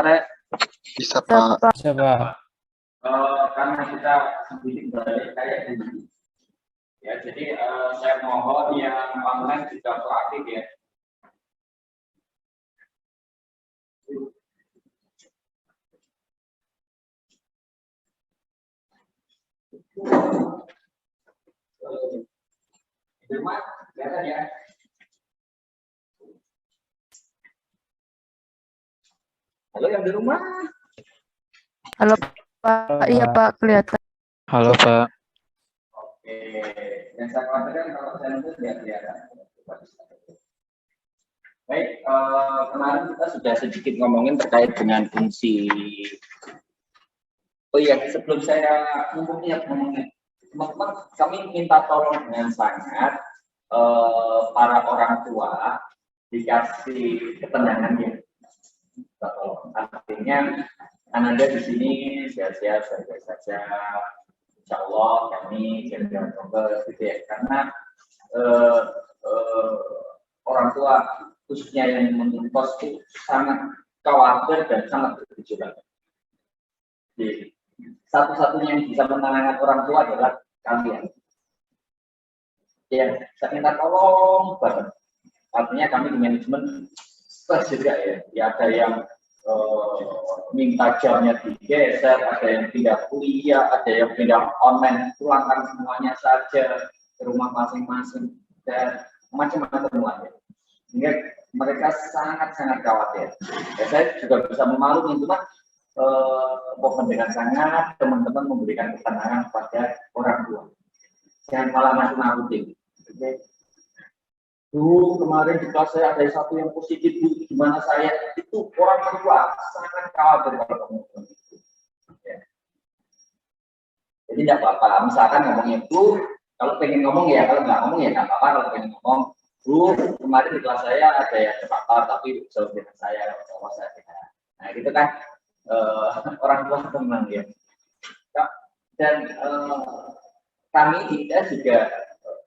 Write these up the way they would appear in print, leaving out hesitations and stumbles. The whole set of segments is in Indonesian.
Rek? Bisa, Pak. Bisa, Pak. Karena kita sedikit balik kayak gini. Ya, jadi saya mohon yang online juga proaktif ya. Di rumah, kelihatan ya. Halo yang di rumah. Halo Pak, iya Pak, kelihatan. Halo, Pak. Oke, yang saya katakan kalau saya itu tidak kelihatan. Baik, kemarin kita sudah sedikit ngomongin terkait dengan fungsi. Oh iya, sebelum saya ngomongnya, teman-teman, kami minta tolong dengan sangat para orang tua dikasih ketenangan ya. Artinya Anda di sini sehat-sehat saja, insya Allah kami jangan progres gitu ya. Karena orang tua khususnya yang mengurus itu sangat khawatir dan sangat bergejolak. Jadi satu-satunya yang bisa menenangkan orang tua adalah kalian. Ya, saya minta tolong banget. Artinya kami di manajemen stres juga ya. Ya ada yang minta jamnya digeser, ada yang pindah kuliah, ada yang pindah online, pulangkan semuanya saja ke rumah masing-masing dan macam-macam lagi. Sehingga mereka sangat-sangat khawatir. Ya, saya juga bisa memaklumi, cuma mohon dengan sangat teman-teman memberikan ketenangan kepada orang tua. Jangan malah nakut-nakutin. Oke. Bu, kemarin di kelas saya ada satu yang positif, Bu, gimana saya? Itu orang tua sangat khawatir kalau kamu itu. Ya. Jadi tidak apa-apa. Misalkan ngomongnya, Bu, kalau pengen ngomong ya, kalau nggak ngomong ya nggak apa-apa. Kalau pengen ngomong, Bu, kemarin di kelas saya ada yang terpapar, tapi jauh dengan saya, kalau saya tidak. Nah, gitu kan orang tua tenang ya. Dan kami tidak juga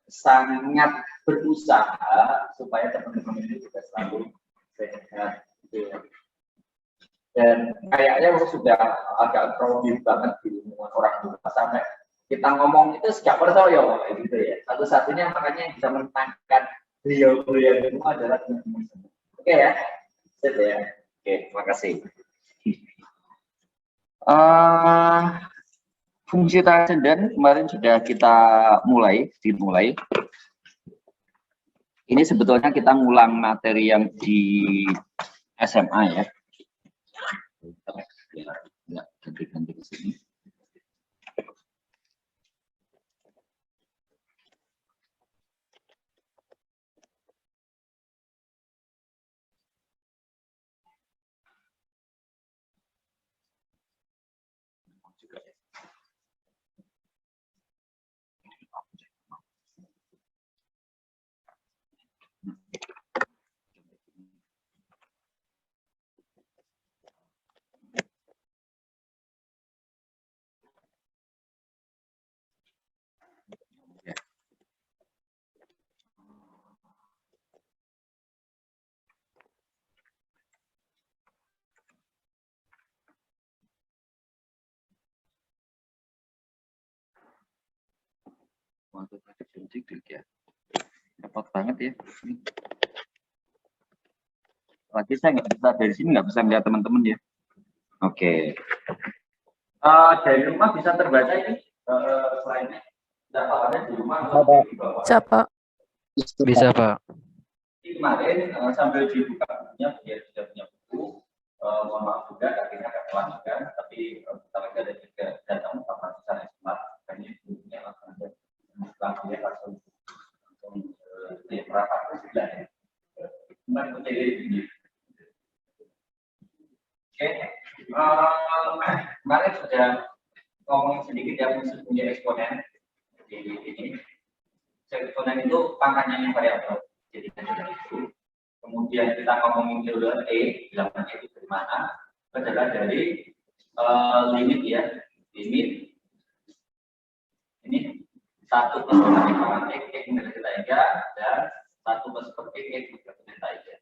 sangat berusaha supaya teman-teman ini juga selalu sehat. Dan kayaknya sudah agak crowded banget di lingkungan orang tua sampai kita ngomong itu sejak percaya gitu ya. Satu-satunya makanya yang bisa menentangkan beliau-beliau itu adalah teman-teman. Oke ya, sip ya. Oke, terima kasih. Fungsi transenden kemarin sudah kita dimulai. Ini sebetulnya kita ngulang materi yang di SMA ya. Ya, ganti ke sini. Untuk ya, repot banget ya. Lagi saya nggak bisa dari sini, nggak bisa lihat teman-teman ya. Oke. Dari rumah bisa terbaca ini selainnya. Daftarnya di rumah atau di bawah? Bisa Pak. Bisa, Pak. Kemarin sambil dibuka bukunya, dia sudah punya buku. Mohon maaf juga akhirnya agak melanjutkan, tapi kita lagi ada juga data kapasitas yang smart. Kayaknya bukunya langsung ada. Langsung merapat ke sebelah ya. Oke, kemarin sudah ngomong sedikit ya khusus punya eksponen di ini. Eksponen itu pangkatnya yang variabel. Jadi itu. Kemudian kita ngomongin dulu bilangannya itu dari mana? Adalah dari limit ya, limit ini 1 plus X milik delta dan 1 plus per X milik delta.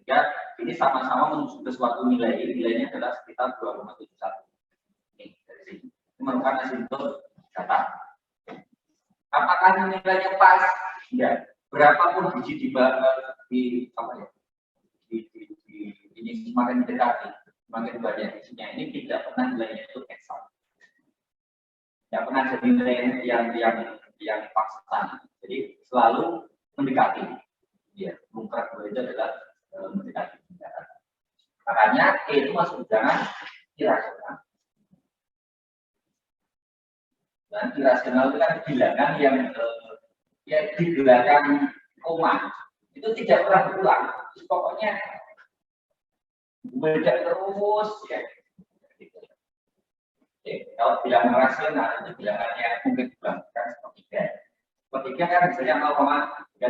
Ya, ini sama-sama menuju ke suatu nilai. Nilainya adalah sekitar 2,71. Ini dari sini. Merupakan asymptot data. Apakah nilainya pas? Ya. Berapapun biji di apa ya? Ini semakin mendekati, semakin banyak bijinya. Ini tidak pernah nilainya itu eksak. Tidak pernah jadi nilai yang pasti. Jadi selalu mendekati. Ya, mungkar itu adalah mendekati. Makanya E itu masuk jangan irasional. Dan irasional itu kan bilangan yang di belakang koma itu tidak pernah berulang. Pokoknya beda terus ya. Oke, kalau bilangan rasional itu bilangannya mungkin dibanggakan seperti tiga kan misalnya 0,3.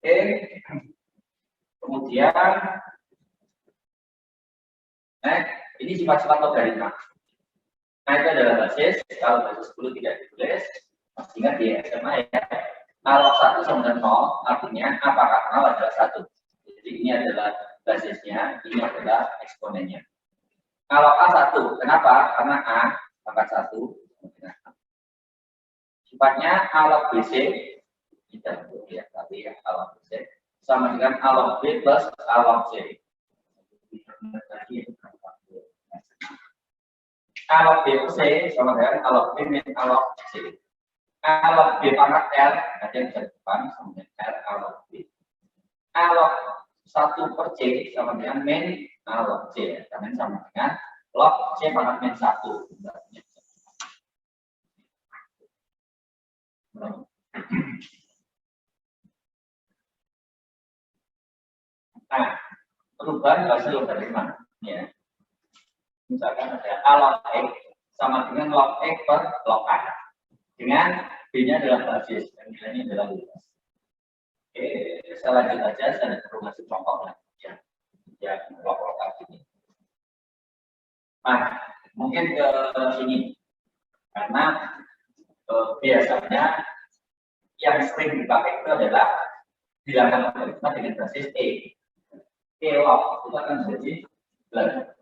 Oke, kemudian ini sifat-sifat logaritma. Nah, itu adalah basis. Kalau basis 10 tidak ditulis, masih ingat di SMA ya. Kalau 1 sama dengan 0, artinya apakah 0 adalah 1. Jadi ini adalah basisnya, ini adalah eksponennya. Kalau A1, kenapa? Karena A pangkat 1. Sifatnya A log BC, tidak ya, tapi ya A log BC sama dengan A log B plus A log C. A log B plus C sama dengan A log B min A log C. A log B pangkat L, nanti yang bisa depan sama dengan L A log B. A log 1 per C sama dengan min A log C, karena sama dengan log C pangkat min 1. Nah, perubahan hasil logaritma ya. Misalkan ada A log X sama dengan log X per log A. Dengan B-nya adalah basis dan nilainya adalah luas. Oke, saya lanjut aja, saya perlu ngasih contoh lah ya. Ya, log ini. Nah, mungkin ke sini karena biasanya yang sering dipakai itu adalah bilangan logaritma dengan basis E. E log itu akan menjadi bulan.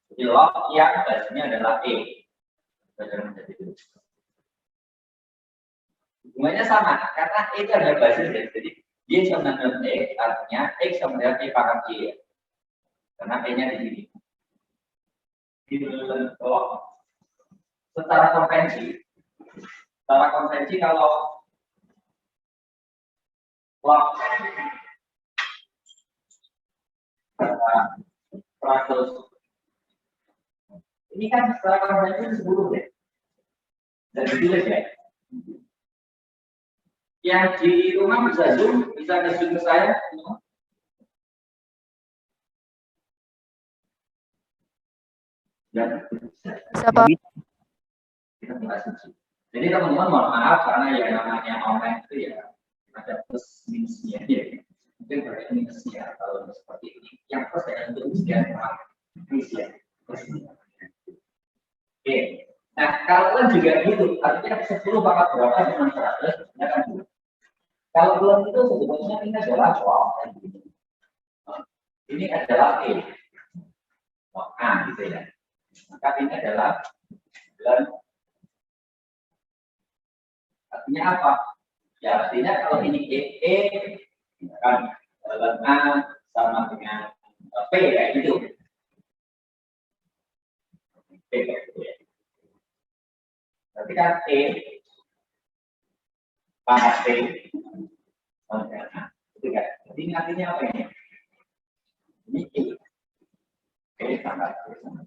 Jadi log yang basisnya adalah E. Hubungannya sama karena E itu adalah basis ya. Jadi Y sama dengan X artinya X sama dengan E pangkat Y. Karena E-nya di sini. Secara konvensi kalau log 100 ini kan secara konvensi 10 ya. Dan ditulis ya. Yang di rumah bisa zoom, bisa ke saya. Ya. Siapa? Kita tinggal asumsi. Jadi teman-teman mohon maaf karena yang namanya online itu ya ada plus minusnya ya. Mungkin ada minusnya kalau seperti ini. Yang plus saya untuk sekian minus ya. Oke. Nah, kalau kan juga gitu, artinya 10 pangkat berapa dengan 100, ya kan? Kalau belum itu sebetulnya ini adalah log. Ini adalah E. Log A gitu ya. Maka ini adalah bulan. Artinya apa? Ya artinya kalau ini E kan bulan A sama dengan P kayak gitu. P kayak gitu ya. Berarti kan E pangkat P sama dengan A. Itu kan. Jadi ini artinya apa ini? Ini E. E pangkat P sama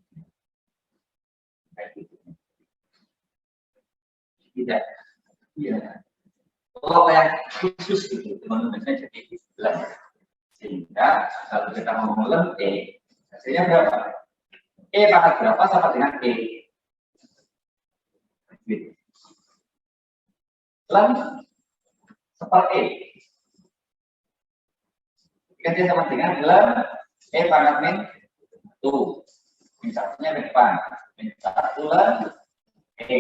kayak gitu. Tidak. Iya. Kalau yang khusus gitu, teman-teman saya jadi jelas. Sehingga kalau kita ngomong lem E, hasilnya berapa? E pangkat berapa sama dengan E? Gitu. Lem seperti E. Ganti sama dengan lem E pangkat min 1. Misalnya min depan. Min 1 lem E.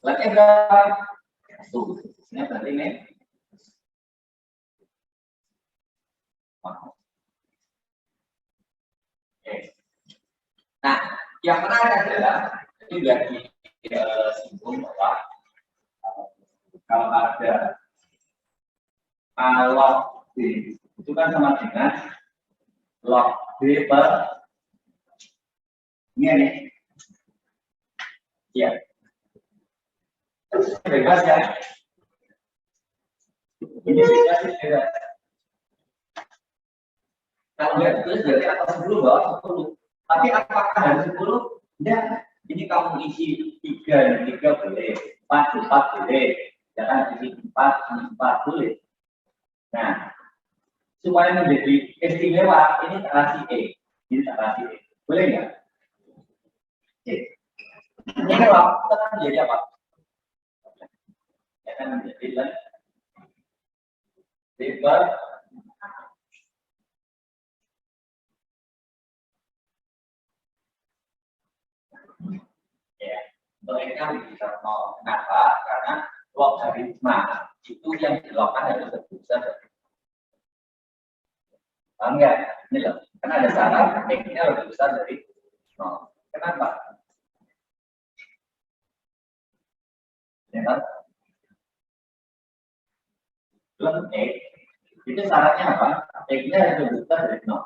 Lem E berapa? 1. Ini berarti min 1. Oke. Nah, yang menarik adalah ini sudah disinggung bahwa kalau ada log B itu kan sama dengan log B per ini nih. Ya. Bebas ya. Ini bebas. Kalau nggak tulis berarti atas 10 bawah 10. Tapi apakah harus 10? Tidak. Ini kamu isi 3 boleh, 4 boleh, jangan isi 4 boleh. Nah, supaya menjadi istimewa, ini terasi E. Ini terasi E. Boleh nggak? Oke. Ini kalau kita kan menjadi apa? Ya kan menjadi lebar ya, mereka bisa nol. Kenapa? Karena logaritma itu yang dilakukan harus lebih besar. Paham nggak? Ini loh, karena ada syarat X-nya lebih besar dari nol. Kenapa? Ya kan? Belum X, itu syaratnya apa? X-nya harus lebih besar dari nol.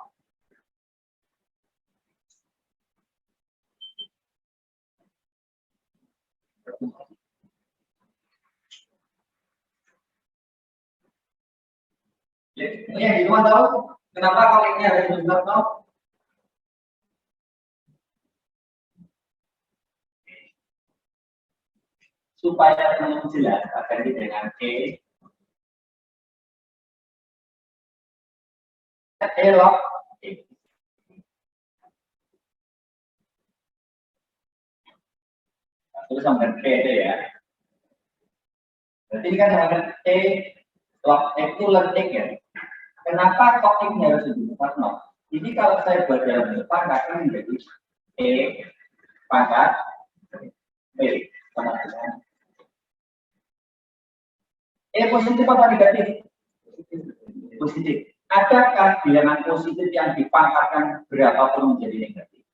Yang di rumah tahu kenapa kalau X-nya harus lebih besar nol? Supaya belum jelas akan dengan E log X. Terus sama dengan P ya. Berarti ini kan sama dengan E log X itu log X ya. Kenapa kok X harus lebih besar nol? Ini kalau saya buat dalam depan akan menjadi E pangkat P sama dengan E positif apa negatif? Positif. Adakah bilangan positif yang dipangkatkan berapapun menjadi negatif?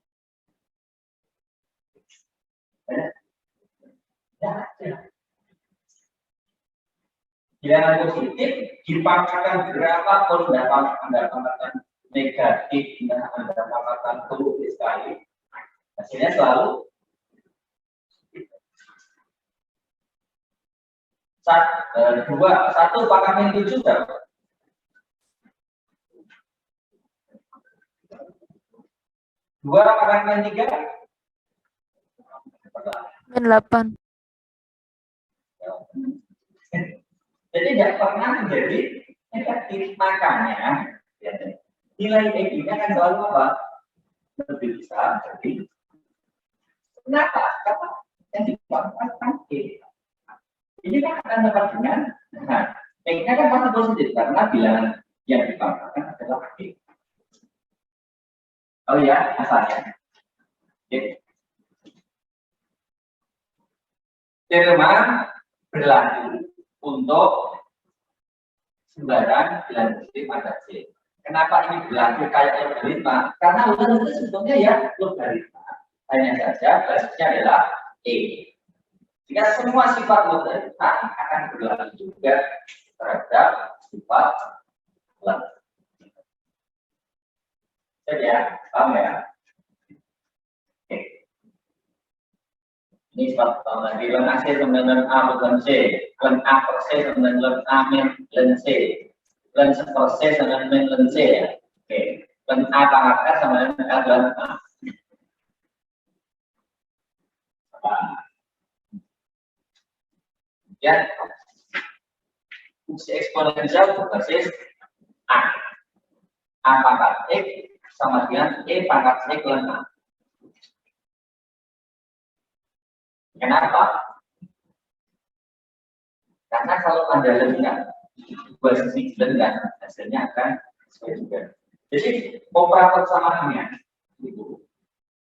Bilangan positif dipangkatkan berapapun dapat Anda pangkatkan negatif, Anda pangkatkan positif sekali. Hasilnya selalu satu pangkat min 7 berapa? Dua pangkat min 3? Min 8. Jadi tidak pernah menjadi negatif. Makanya nilai X-nya kan selalu apa? Lebih besar. Jadi kenapa? Karena yang dipangkatkan X. Ini kan akan dapat dengan X-nya kan pasti positif karena bilangan yang dipangkatkan adalah X. Oh ya, asalnya. Oke. Teorema berlaku untuk sembarang bilangan positif ada C. Kenapa ini berlaku kayak logaritma? Karena logaritma itu sebetulnya ya logaritma. Hanya saja basisnya adalah E. Jika semua sifat logaritma akan berlaku juga terhadap sifat lain. Jadi ya, paham ya? Oke. Ini sifat pertama lagi. Len AC sama dengan A bukan C. Len A per C sama dengan len A min len C. Len per C sama dengan len C ya. Oke. Len A pangkat R sama dengan R len A. Ya, fungsi eksponensial berbasis A. A pangkat X sama dengan E pangkat X len A. Kenapa? Karena kalau Anda lihat dua sisi lenggan, hasilnya akan sesuai juga. Jadi operator samarannya itu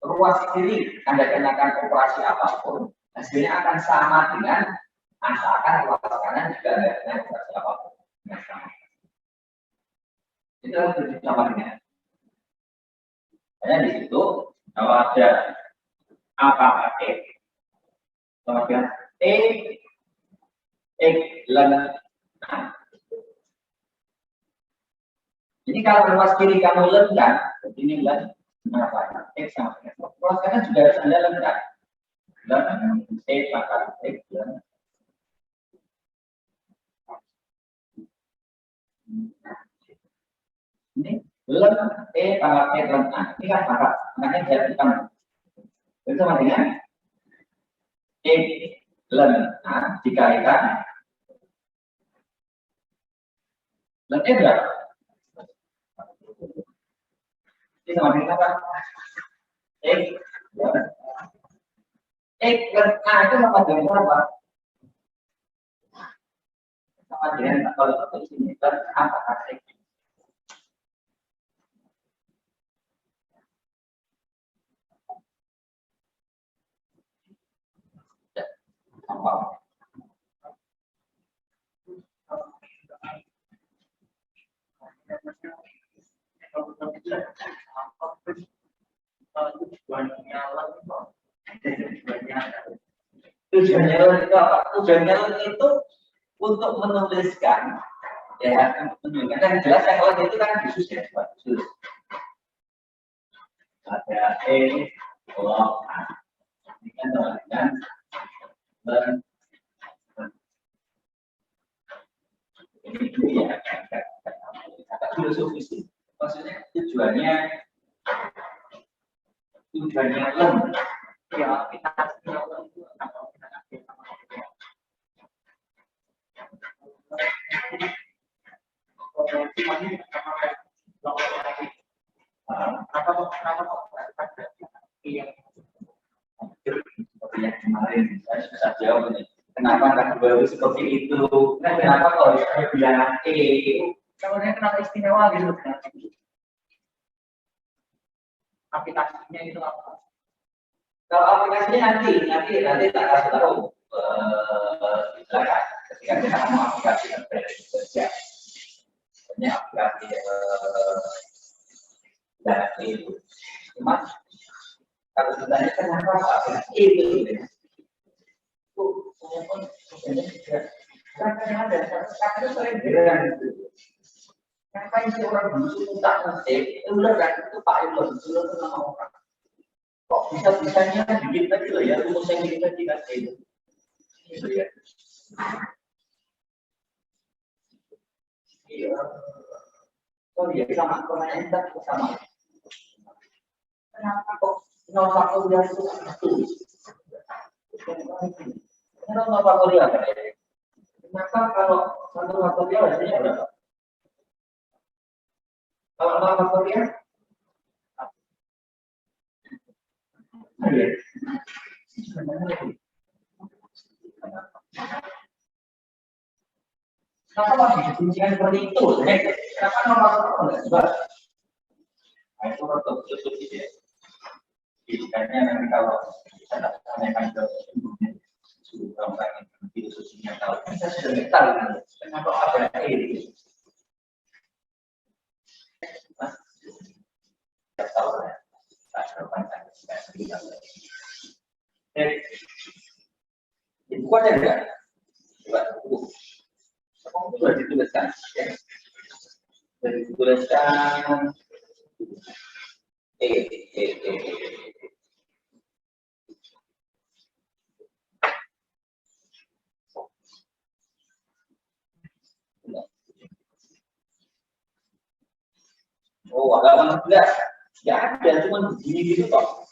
ruas kiri Anda kenakan operasi apapun, hasilnya akan sama dengan asalkan ruas kanan juga ada dengan operasi apapun. Itu harus sama dengan. Hanya di situ kalau ada apa kemudian len. Nah, ini kalau ruas kiri kamu lengkap, jadi ini len apa? Sama dengan. Ruas kanan juga harus ada lengkap. Len pangkat len. Ini len pangkat len. Nah, ini kan pangkat, makanya dia bukan. Itu sama dengan len. Nah, dikalikan len berapa? Ini sama dengan apa? len. Nah, itu sama dengan berapa? Sama dengan kalau di sini len pangkat x. Tujuannya itu apa? Tujuannya itu untuk menuliskan, ya, menunjukkan. Yang jelas yang lain itu kan khusus ya, khusus. Ada blok A. Ini kan teman-teman ini ya, kata filosofis. Maksudnya tujuannya lem. Ya, kita kemarin saya susah jawab ini. Kenapa nggak baru seperti itu? Kenapa kalau saya bilang Namanya kenapa istimewa gitu? Aplikasinya itu apa? Kalau aplikasinya nanti tak kasih tahu di belakang ketika kita mau aplikasi kerja. Sebenarnya aplikasi dan itu cuma kalau sebenarnya kenapa aplikasi itu? Karena ada satu sering beran. Kenapa isi orang dulu tak ngerti? Udah kan itu Pak Ilon dulu nama orang. Kok bisa-bisanya bikin tadi loh ya, rumus yang kita dikasih itu. Gitu ya. Iya. Oh iya, sama pertanyaan kita sama. Kenapa kok 0 faktorial itu satu? Kenapa 0 faktorial? Kenapa kalau 1 faktorial hasilnya berapa? Kalau 0 faktorial? Kenapa masih difungsikan seperti itu? Kenapa nomor enggak jelas? Nah, itu untuk YouTube ya. Jadinya nanti kalau kita tanyakan ke orang yang filosofinya tahu, kita sudah tahu kenapa ada ini. Kita tahu ya. Itu ada enggak? Itu sudah dituliskan. Sudah dituliskan. Oh, halaman 11. Ya ada, cuma begini gitu toh.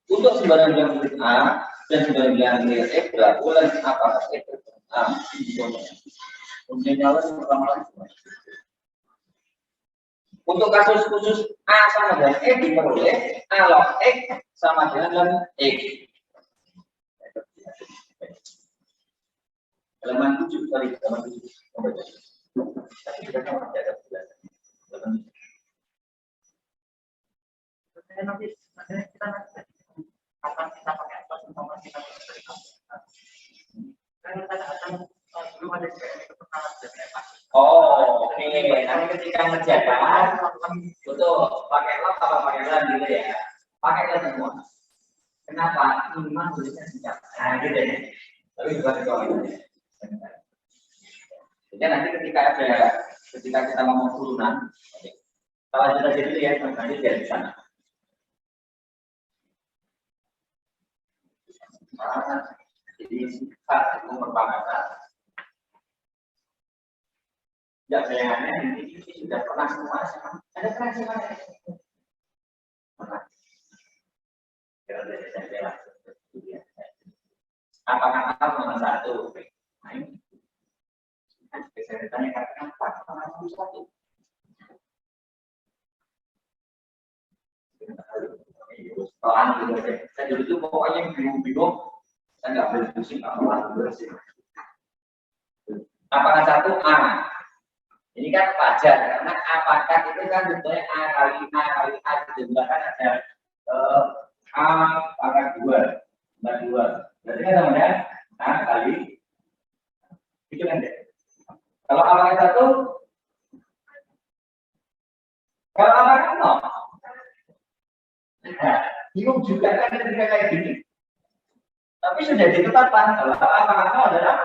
Untuk sembarang yang milik A dan sembarang yang milik X berlaku lagi apa X A. Kemudian nyala pertama lagi. Untuk kasus khusus A sama dengan X diperoleh A log X sama dengan ln X. Halaman 7 kali halaman 7. Kita akan ada nanti kita akan kita pakai atas informasi kita karena kita akan belum ada Oh, oke. Nanti ketika ngerjakan, betul. Pakai lap apa pakai lap gitu ya? Pakai lap semua. Kenapa? Iman tulisnya sejak. Nah, gitu ya. Tapi juga itu. Jadi nanti ketika kita ngomong turunan, kalau kita jadi ya, nanti dia di sana. Jadi sifat itu merupakan ya sayangannya ini sudah pernah semua ada kreasi mana? Apakah nomor satu? Nah ini saya ditanya apa nomor satu? Soalan dulu deh. Saya dulu tuh pokoknya bingung-bingung. Saya nggak boleh pusing kalau bersih. Apakah satu A? Ini kan wajar karena apakah itu kan bentuknya A kali A gitu. Bahkan ada A pangkat 2. Berarti kan namanya A kali itu kan deh. Kalau A pangkat 1, kalau A pangkat 0. Nah, bingung juga kan ketika kayak gini. Tapi sudah ditetapkan kalau A pangkat 0 adalah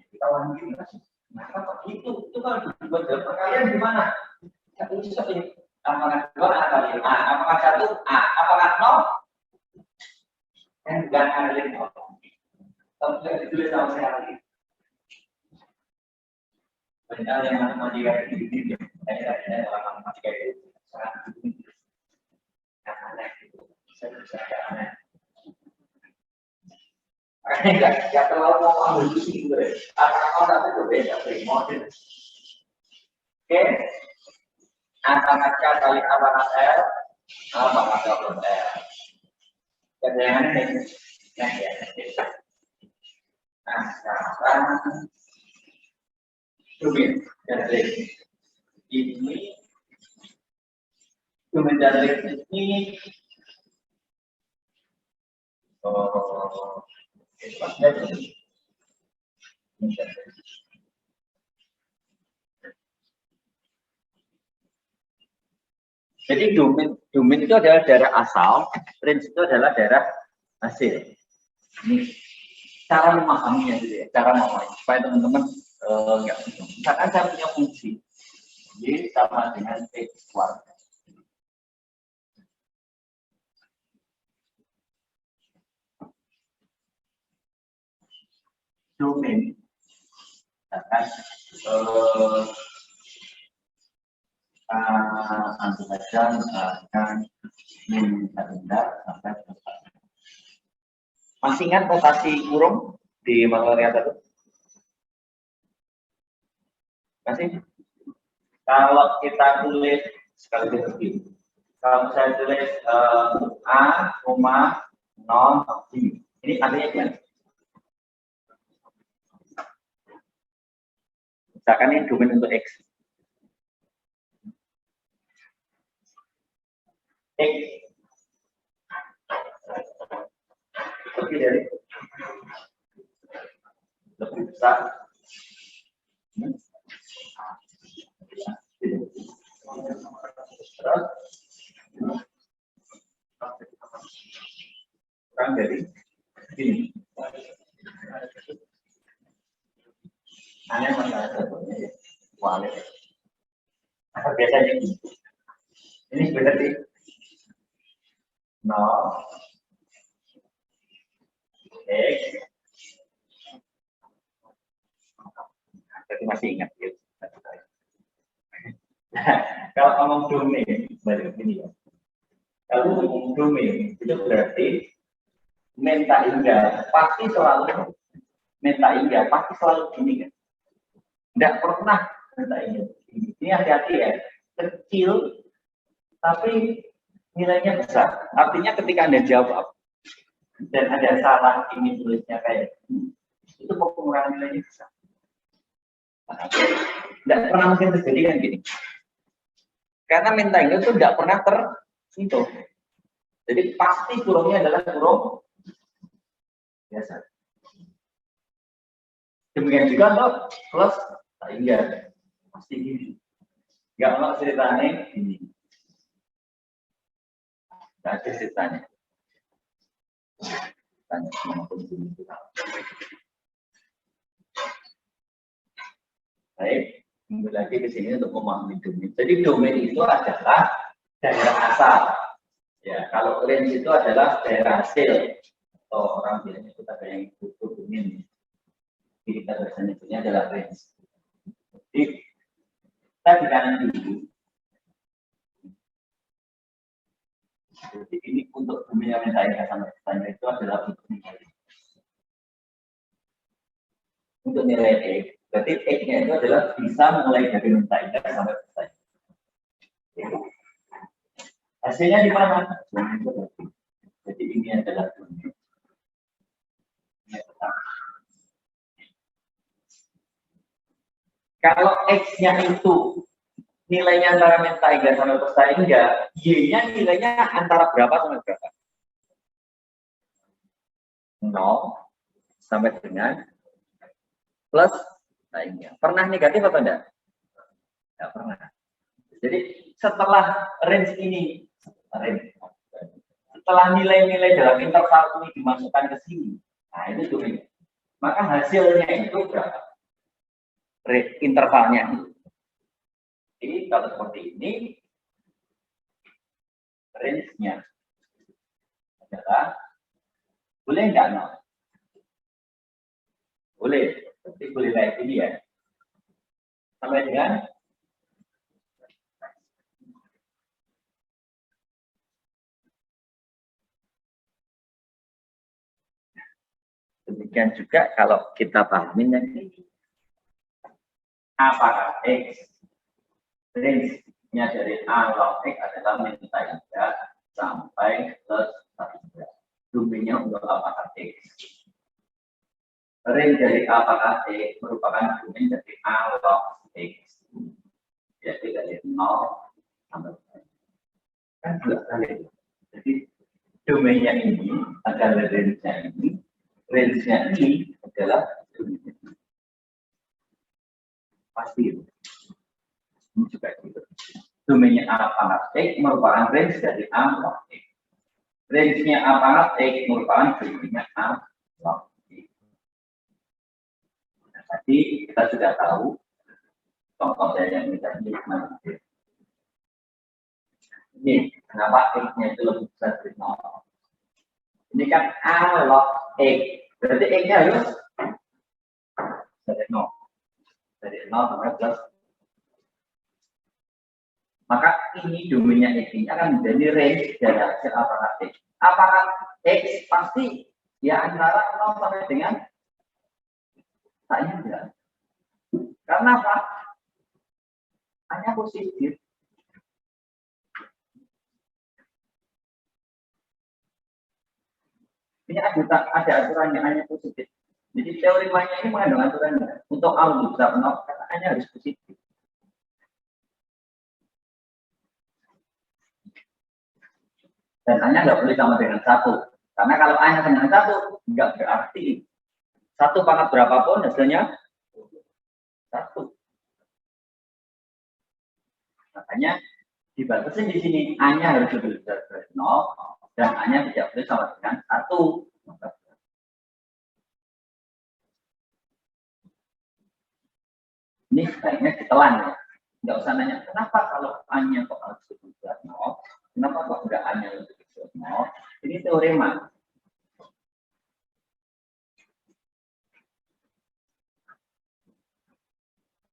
kita lanjutin masih. Nah, kalau itu kalau dibuat dalam perkalian gimana? Satu ini apakah 2 A kali A, apakah 1 A, apakah 0? Kan bukan kali 0. Kalau tidak ditulis sama sekali. Padahal yang matematika itu saya dalam matematika itu sangat aneh gitu. Saya bisa aneh. Makanya nggak terlalu mau ambil pusing gitu deh. Apa-apa tapi berbeda model. Oke. Apakah K kali apakah L, apakah double L. Kemudian ini, nah ya. Nah sekarang domain dari ini, domain dari ini. Jadi domain itu adalah daerah asal, range itu adalah daerah hasil. Ini cara memahaminya gitu ya, cara memahami supaya teman-teman nggak bingung. Misalkan saya punya fungsi, jadi sama dengan X kuadrat. Domain akan tentu saja akan menghindar sampai selesai. Masih ingat notasi kurung di matematika satu? Masih? Kalau kita tulis sekali lagi, kalau saya tulis A, 0, ini artinya gimana? Misalkan ini domain untuk X. X lebih dari lebih besar. Kurang dari ini. Hanya masalah satunya ya, wallet. Biasanya ini berarti 0 X. Jadi masih ingat ya. Kalau ngomong domain, balik ini ya. Kalau ngomong domain itu berarti minta hingga pasti selalu gini kan. Tidak pernah minta hingga. Ini hati-hati ya. Kecil tapi nilainya besar. Artinya ketika Anda jawab dan ada salah ini tulisnya kayak itu pengurangan nilainya besar. Tidak pernah mungkin terjadi kan gini. Karena minta hingga itu tidak pernah tersentuh. Jadi pasti kurungnya adalah kurung biasa. Demikian juga untuk plus sehingga pasti gini. Nggak mau ceritanya ini. Nggak ada ceritanya. Tanya sama pembunuh kita. Baik, kembali lagi ke sini untuk memahami domain. Jadi domain itu adalah daerah asal. Ya, kalau range itu adalah daerah hasil. Atau orang bilang itu ada yang butuh domain. Jadi kita biasanya punya adalah range. Jadi kita di kanan dulu. Jadi ini untuk domain yang saya sampai tanya itu adalah untuk nilai X. Berarti X-nya itu adalah bisa mulai dari mentah sampai selesai. Hasilnya di mana? Jadi ini adalah domain. Kalau X-nya itu nilainya antara mentah sampai selesai enggak, Y-nya nilainya antara berapa sampai berapa? 0 sampai dengan plus lainnya. Pernah negatif atau enggak? Enggak pernah. Jadi setelah range ini, setelah nilai-nilai dalam interval ini dimasukkan ke sini, nah itu domain. Maka hasilnya itu berapa? Intervalnya. Jadi kalau seperti ini, range-nya adalah boleh enggak 0? Boleh. Berarti boleh kayak gini ya. Sampai dengan demikian juga kalau kita pahamin yang ini. Apakah X range-nya dari A log X adalah min 3 sampai plus 1. Domainnya untuk apakah X. Range dari apakah X merupakan domain dari A log X. Jadi dari 0 sampai 1. Kan 2 kali. Jadi domainnya ini adalah range-nya ini. Range-nya ini adalah domainnya. Pasti itu. Ini juga gitu. Domainnya apakah X merupakan range dari A log X. Range-nya apakah X merupakan domainnya A log X. Nah, tadi kita sudah tahu contoh saya yang kita ini mana. Ini kenapa X-nya itu lebih besar dari 0. Ini kan A log X. Berarti X-nya harus dari 0. Dari 0 sampai plus. Maka ini domainnya X ini akan menjadi range dari hasil apakah X. Apakah X pasti ya antara 0 sampai dengan tanya enggak. Karena apa? Hanya positif. Ini ada aturan yang hanya positif. Jadi teori mainnya ini mengandung aturannya. Untuk algebra 0 katanya harus positif. Dan A-nya nggak boleh sama dengan 1. Karena kalau A-nya sama dengan 1, nggak berarti 1 pangkat berapapun hasilnya 1. Makanya dibatasi di sini A-nya harus lebih besar dari 0 dan A-nya tidak boleh sama dengan 1. Ini sebaiknya ditelan ya. Nggak usah nanya kenapa kalau A-nya kok harus lebih besar 0, kenapa kok enggak A-nya lebih besar 0. Ini teorema.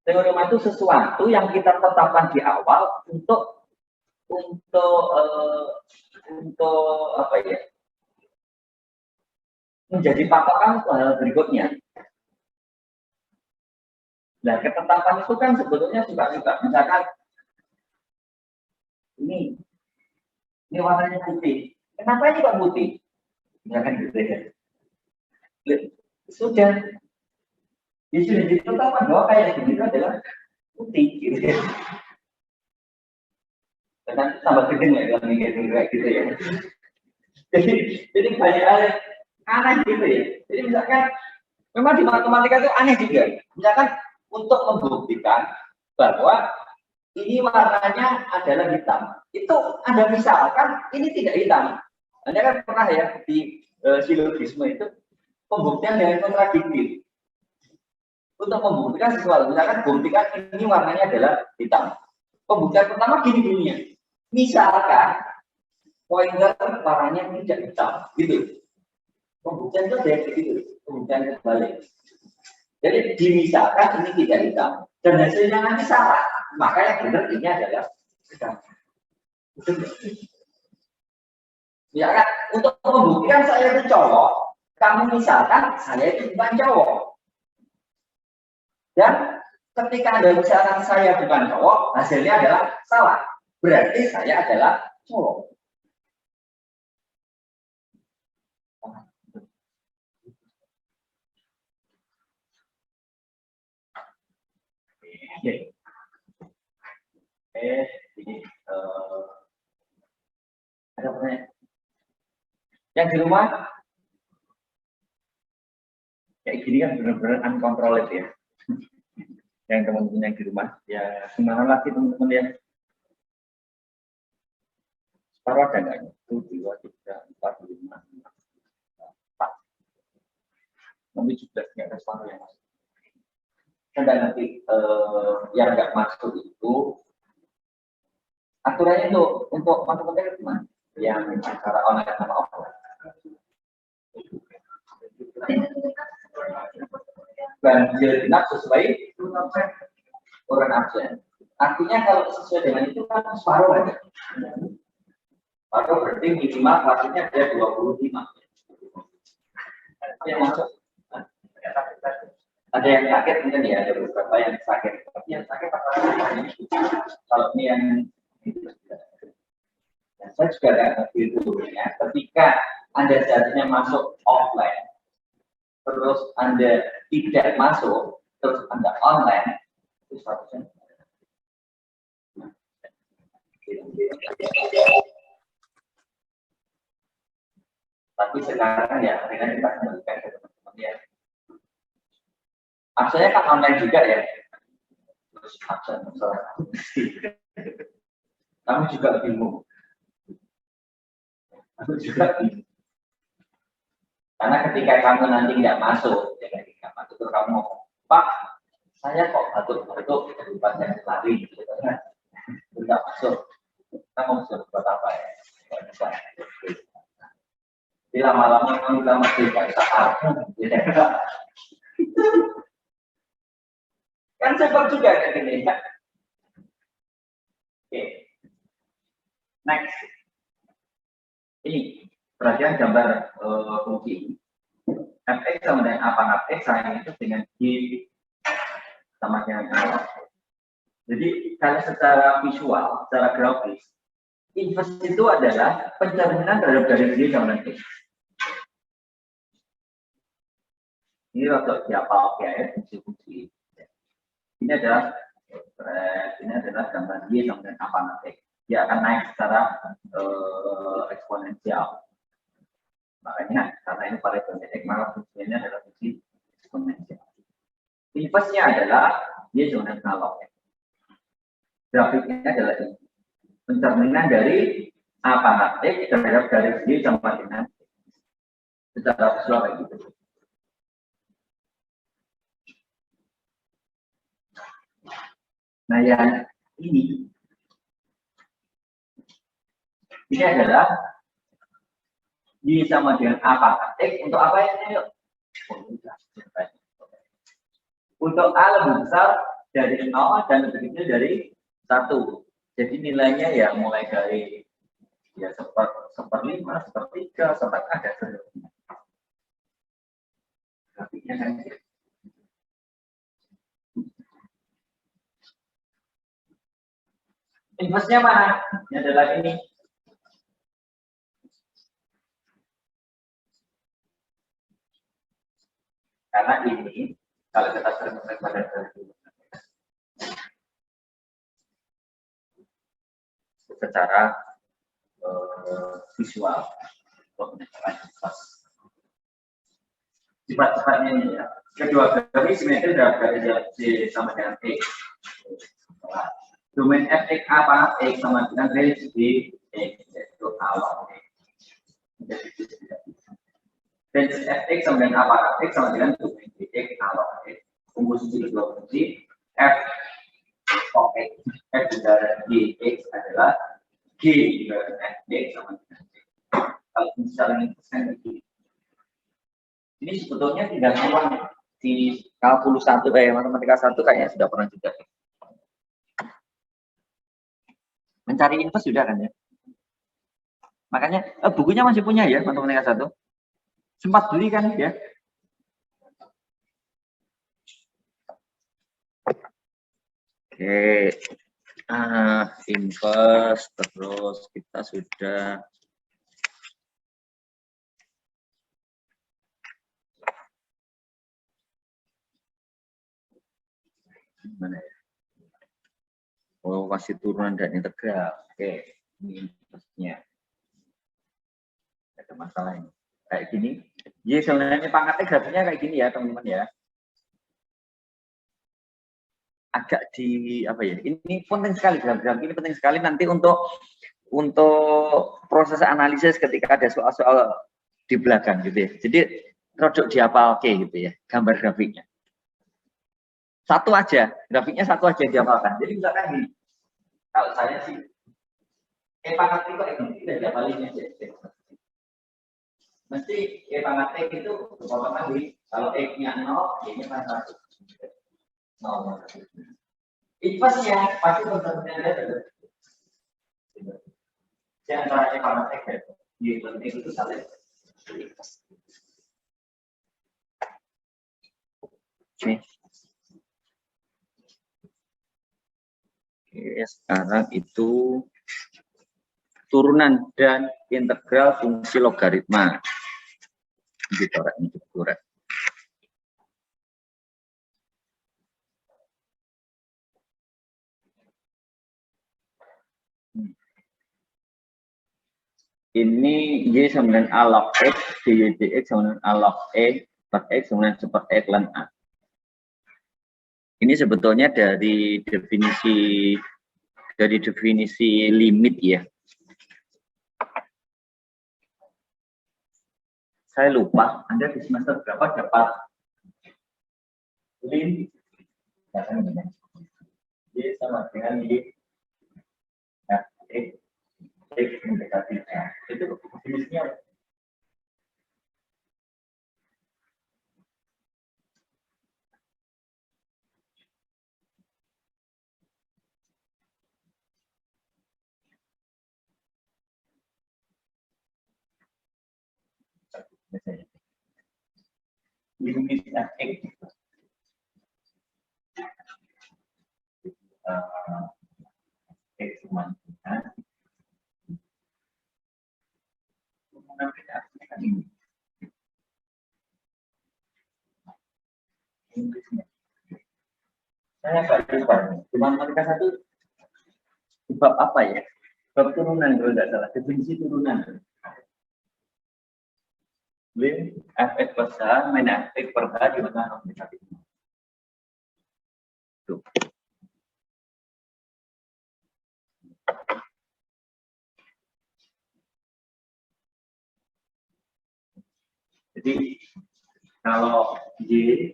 Teorema itu sesuatu yang kita tetapkan di awal untuk apa ya? Menjadi patokan untuk hal berikutnya. Nah, ketetapan itu kan sebetulnya juga misalkan ini warnanya putih. Kenapa ini kok putih? Misalkan gitu ya. Sudah. Ya sudah ditetapkan bahwa kayak gini itu adalah putih gitu ya. Dan tambah gede ya kalau mikir kayak gitu ya. Jadi banyak hal aneh gitu ya. Jadi misalkan Memang di matematika itu aneh juga. Misalkan untuk membuktikan bahwa ini warnanya adalah hitam, itu Anda misalkan ini tidak hitam. Anda kan pernah ya di silogisme itu pembuktian dengan kontradiktif. Untuk membuktikan sesuatu, misalkan buktikan ini warnanya adalah hitam. Pembuktian pertama gini-gininya. Misalkan pointer warnanya tidak hitam, gitu. Pembuktian itu kayak gitu, pembuktian kebalik. Jadi dimisalkan ini tidak hitam dan hasilnya nanti salah, maka yang benar ini adalah hitam. Ya kan, untuk membuktikan saya itu cowok, kamu misalkan saya itu bukan cowok. Dan ketika Anda misalkan saya bukan cowok, hasilnya adalah salah. Berarti saya adalah cowok. Ini ada pertanyaan? Yang di rumah kayak gini kan benar-benar uncontrolled ya. Yang teman-teman yang di rumah, ya gimana lagi teman-teman ya? Separuh ada nggak? 1, 2, 3, 4, 5, 4. Nanti 17 nggak ada separuh yang masuk. Dan nanti yang nggak masuk itu aturannya itu untuk matematika gimana? Yang antara online sama offline. Ganjil genap sesuai orang absen. Artinya kalau sesuai dengan itu kan separuh aja. Separuh berarti minimal kelasnya ada 25. Yang masuk. Ada yang sakit mungkin ya, ada beberapa yang sakit. Tapi yang sakit apa? Kalau ini yang saya juga ada ngerti itu ya. Ketika Anda seharusnya masuk offline, terus Anda tidak masuk, terus Anda online, itu statusnya. Tapi sekarang ya, akhirnya kita kembalikan ke teman-teman ya. Absennya kan online juga ya. Terus absen salah. Kamu juga bingung. Aku juga bingung. Karena ketika kamu nanti tidak masuk, ya ketika masuk terus kamu ngomong, Pak, saya kok batuk-batuk daripada lari, gitu kan? Tidak masuk. Kamu sudah buat apa ya? Jadi lama-lama kamu bilang masih nggak saat, kan cepat juga kayak gini ya. Oke, next. Ini perhatian gambar fungsi fx sama dengan apa x sama itu dengan y sama dengan a. Jadi kalau secara visual, secara grafis, inverse itu adalah pencerminan terhadap garis y sama dengan x. Ini untuk diapal ya fungsi-fungsi. Ini adalah gambar y sama dengan apa x. Dia akan naik secara eksponensial. Makanya karena ini variabel x, maka fungsinya adalah fungsi eksponensial. Inverse-nya adalah y sama dengan analog. Grafiknya adalah ini. Pencerminan dari a pangkat x terhadap garis y sama dengan x. Secara visual kayak gitu. Nah yang ini adalah y sama dengan a pangkat x untuk apa ya? Untuk a lebih besar dari 0 dan lebih kecil dari 1. Jadi nilainya ya mulai dari ya 1/5, 1/3, sampai ada seterusnya. Grafiknya kan gitu. Inverse-nya mana? Ini adalah ini. Karena ini, kalau kita sering pada secara visual, sifat-sifatnya ini ya. Kedua grafik simetri berarti C sama dengan X. Domain fx apa? X sama dengan range di X, yaitu awal X. Range fx sama dengan apa? X sama dengan domain di X awal X. Komposisi kedua fungsi f of X, f dari G X adalah G dari fx sama dengan X. Kalau misalnya ini ini sebetulnya tidak sama di kalkulus 1 matematika 1 kayaknya sudah pernah juga. Mencari info sudah kan ya. Makanya bukunya masih punya ya matematika 1. Sempat beli kan ya. Oke. Inverse terus kita sudah mana ya? Oh, masih turunan dan integral. Oke, ini inverse-nya. Ada masalah ini. Kayak gini. Ya, sebenarnya pangkatnya grafiknya kayak gini ya, teman-teman ya. Agak di apa ya? Ini penting sekali grafik ini penting sekali nanti untuk proses analisis ketika ada soal-soal di belakang gitu ya. Jadi produk dihafal oke gitu ya, gambar grafiknya. Satu aja, grafiknya satu aja dihafalkan. Jadi misalkan gini, kalau saya sih, pangkat itu ini tidak dihafalin aja. Mesti pangkat itu berapa kali? Kalau X-nya 0, Y-nya kan 1. 0. Inverse-nya pasti bentuknya ada. Di antara pangkat X dan Y penting itu saling. Oke. Oke, sekarang itu turunan dan integral fungsi logaritma. Ini dicoret. Ini Y sama dengan A log X, dy dx sama dengan A log E per X sama dengan super X ln A. Ini sebetulnya dari definisi limit ya. Saya lupa, Anda di semester berapa dapat lim? Y sama dengan Y. Nah, X mendekati A. Itu definisinya. Limit X. X sama dengan saya nggak lupa, cuma mereka satu bab apa ya? Bab turunan kalau tidak salah, definisi turunan. Lim fx plus h minus fx per h di mana negatif. Tuh. Jadi kalau Y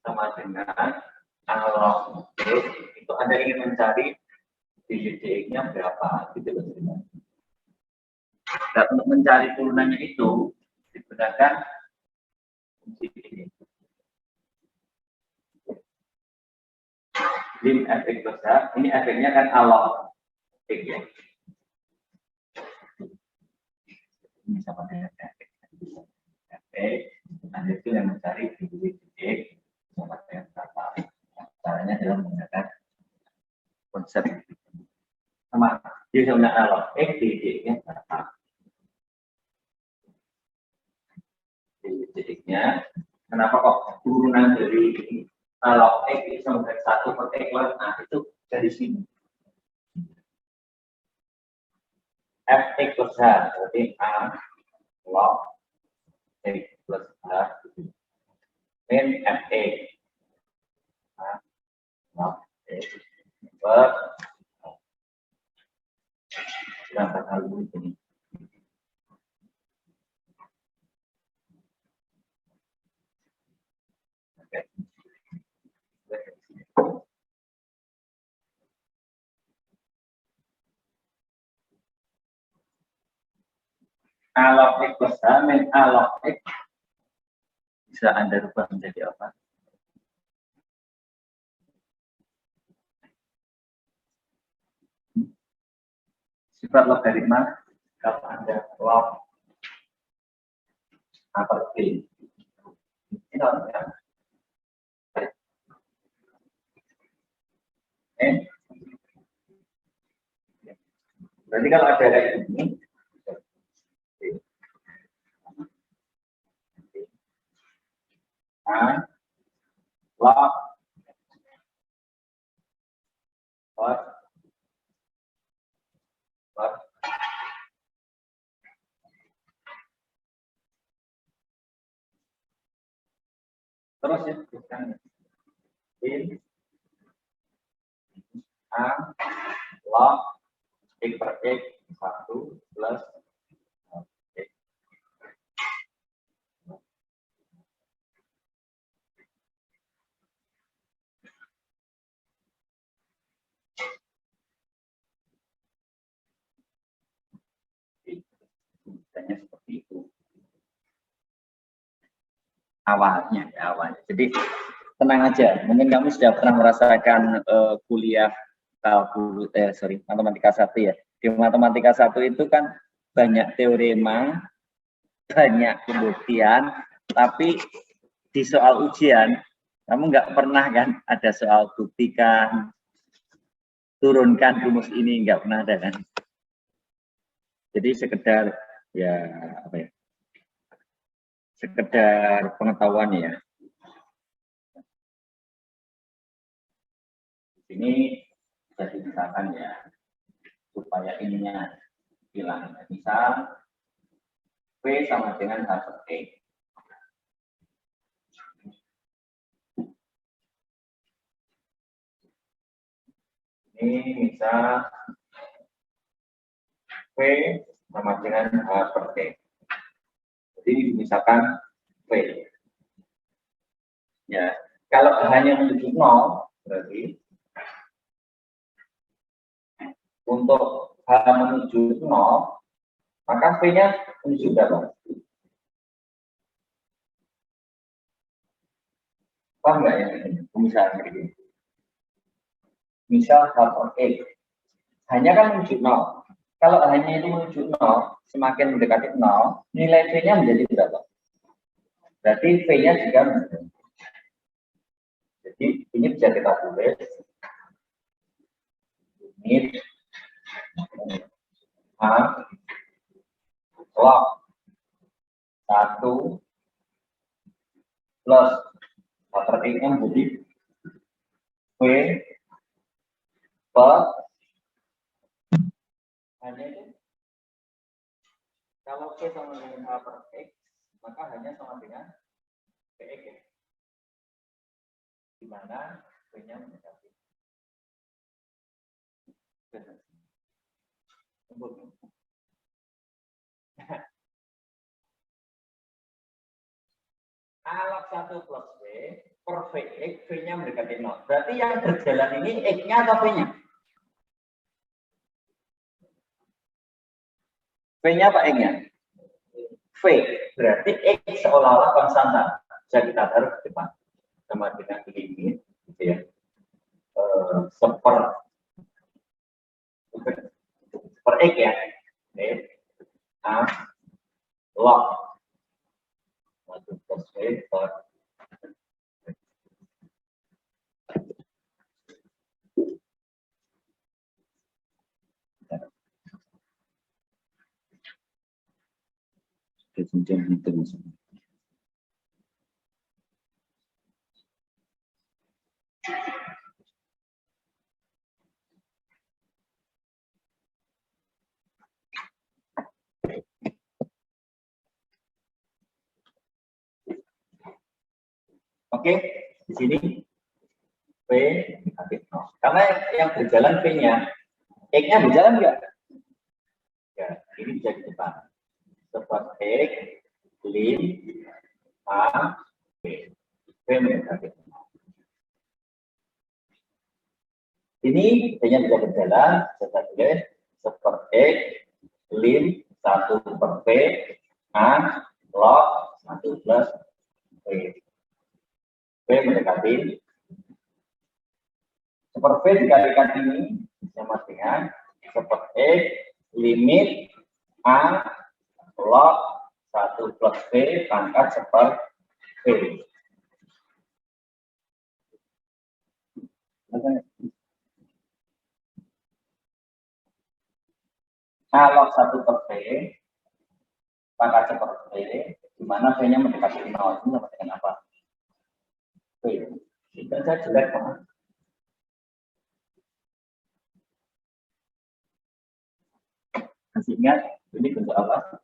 sama dengan analog X itu Anda ingin mencari dx-nya berapa gitu loh. Dan untuk mencari turunannya itu digunakan fungsi ini. Lim fx plus h, ini efeknya kan analog X ya. Ini sama dengan efek. Anda itu yang mencari dx sama dengan berapa. Caranya adalah menggunakan konsep sama dia sama analog X dx-nya berapa. Dx-nya kenapa kok turunan dari analog X itu sama dengan 1 per X ln A itu dari sini. Fx plus h berarti A log X plus h min FE. Nah, per berapa kali ini? A log X plus H min A log X bisa Anda rubah menjadi apa? Sifat logaritma kalau Anda log A per B. Ini ya. Berarti kalau ada kayak ini, log terus ya bukan in A log X per X 1 plus X. Misalnya seperti itu awalnya. Jadi tenang aja, mungkin kamu sudah pernah merasakan kuliah matematika 1 ya. Di matematika 1 itu kan banyak teorema, banyak pembuktian, tapi di soal ujian kamu nggak pernah kan ada soal buktikan, turunkan rumus ini, nggak pernah ada kan. Jadi sekedar ya apa ya, sekedar pengetahuan ya. Di sini bisa dikatakan ya supaya ininya hilang. Misal V sama dengan H per X. Ini misal V sama dengan H per T. Jadi misalkan V. Ya, kalau hanya menuju 0, berarti untuk H menuju 0, maka V-nya menuju berapa? Paham nggak ya? Misalnya begini. Misal H per X. Hanya kan menuju 0. Kalau hanya itu menuju 0, semakin mendekati 0, nilai V-nya menjadi berapa? Berarti V-nya juga menjadi. Jadi ini bisa kita tulis. Ini A log 1 plus H per X-nya menjadi V per hanya itu. Kalau V sama dengan H per X, maka hanya sama dengan Vx, di mana V-nya mendekati. A log 1 plus V per Vx, V-nya mendekati 0. Berarti yang berjalan ini X-nya atau V-nya? V-nya apa X-nya? V. Berarti X seolah-olah konstanta. Bisa kita taruh di depan. Sama dengan ini, gitu ya. Seper X ya. A log 1 plus V per kemudian itu maksudnya. Oke, di sini P negatif 0. Karena yang berjalan P-nya, X-nya berjalan nggak? Ya, ini bisa di depan. Support X, lim, A, P. P negatif 0. Ini P-nya bisa berjalan, bisa tulis support X, lim, 1 per P, A, log, 1 plus P. P mendekati super V dikalikan ini sama dengan super X limit A log 1 plus V pangkat super V. A log 1 per V pangkat super V, di mana V-nya mendekati 0. Ini sama dengan apa? V. Tidak saya jelek, Pak. Masih ingat ini bentuk apa?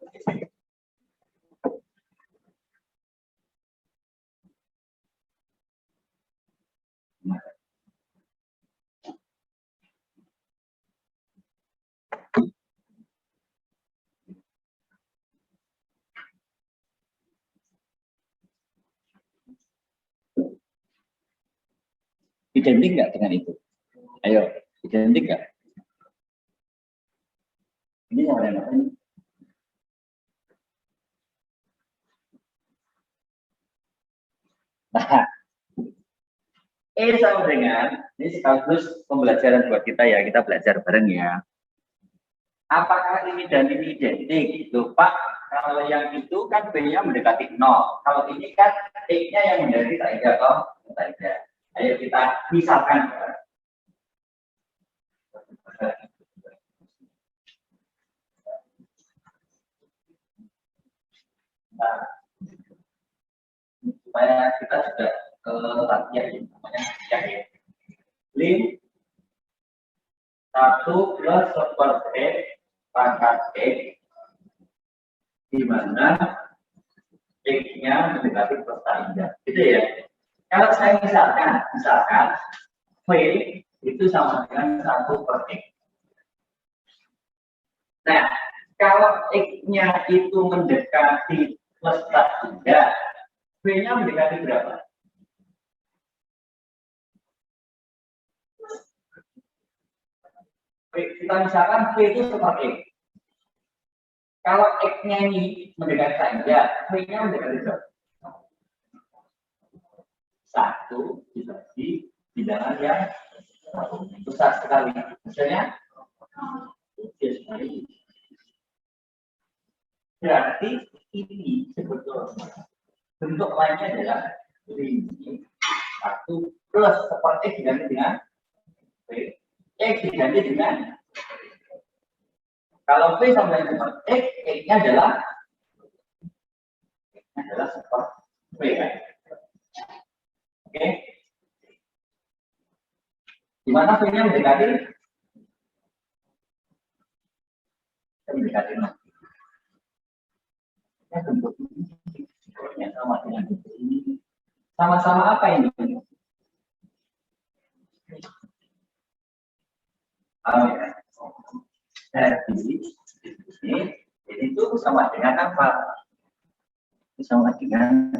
Identik nggak dengan itu? Ayo, identik nggak? Ini yang lain apa ini? Nah, sama dengan, ini sekaligus pembelajaran buat kita ya, kita belajar bareng ya. Apakah ini dan ini identik? Loh Pak, kalau yang itu kan B-nya mendekati 0. Kalau ini kan X-nya yang mendekati saja toh, saja. Ayo kita misalkan. Nah, supaya kita sudah latihan ini namanya ya. Lim 1 plus super X pangkat X di mana X-nya mendekati pertanda. Gitu ya. Kalau saya misalkan V itu sama dengan 1 per X. Nah, kalau X-nya itu mendekati plus tanda, V-nya mendekati berapa? Kita misalkan V itu seperti X. Kalau X-nya ini mendekati tanda, V-nya mendekati berapa? 1 dibagi bilangan yang besar sekali. Misalnya, berarti ini sebetulnya bentuk lainnya adalah ini 1 plus seperti diganti dengan V, X diganti dengan kalau V sama dengan X, X-nya adalah seperti V kan? Oke, di mana V-nya mendekati 0. Ya, bentuknya sama dengan ini. Sama-sama apa ini? Jadi itu sama dengan apa? Sama dengan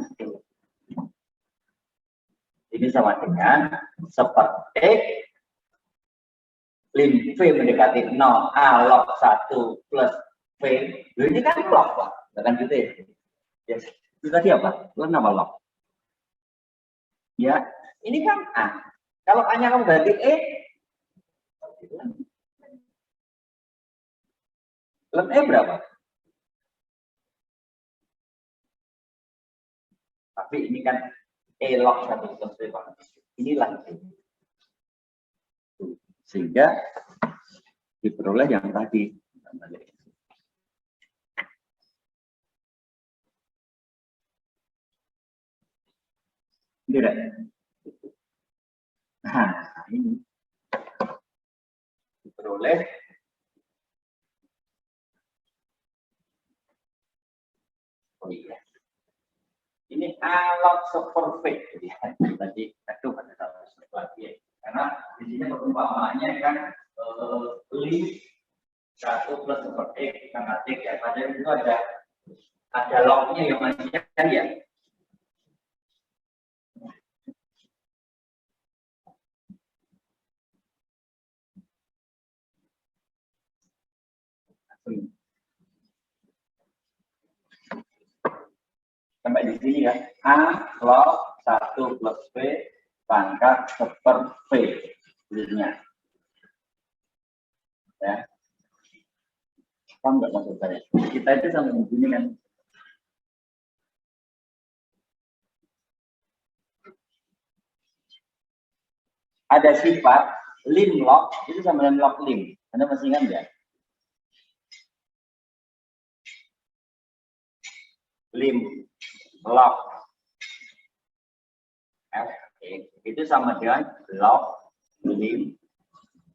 ini sama dengan seperti lim V mendekati 0 A log 1 plus V. Ini kan log Pak, bukan gitu ya? Yes. Itu tadi apa? Itu nama log. Ya, ini kan A. Kalau A-nya kamu ganti E, lem E berapa? Tapi ini kan E log 1 plus V. Inilah itu. Sehingga diperoleh yang tadi. Tidak. Nah, ini diperoleh oh iya. Ini alot super V. Tadi aduh ada satu lagi ya. Karena di sini perumpamaannya kan lim 1 plus super X pangkat X ya. Padahal itu ada lognya yang masih ya. Sampai di sini kan, A log 1 plus V pangkat super V. Lihatnya. Ya. Paham nggak maksud saya? Kita itu sampai di sini kan. Ada sifat lim log itu sama dengan log lim. Anda masih ingat ya? Lim log f itu sama dengan log lim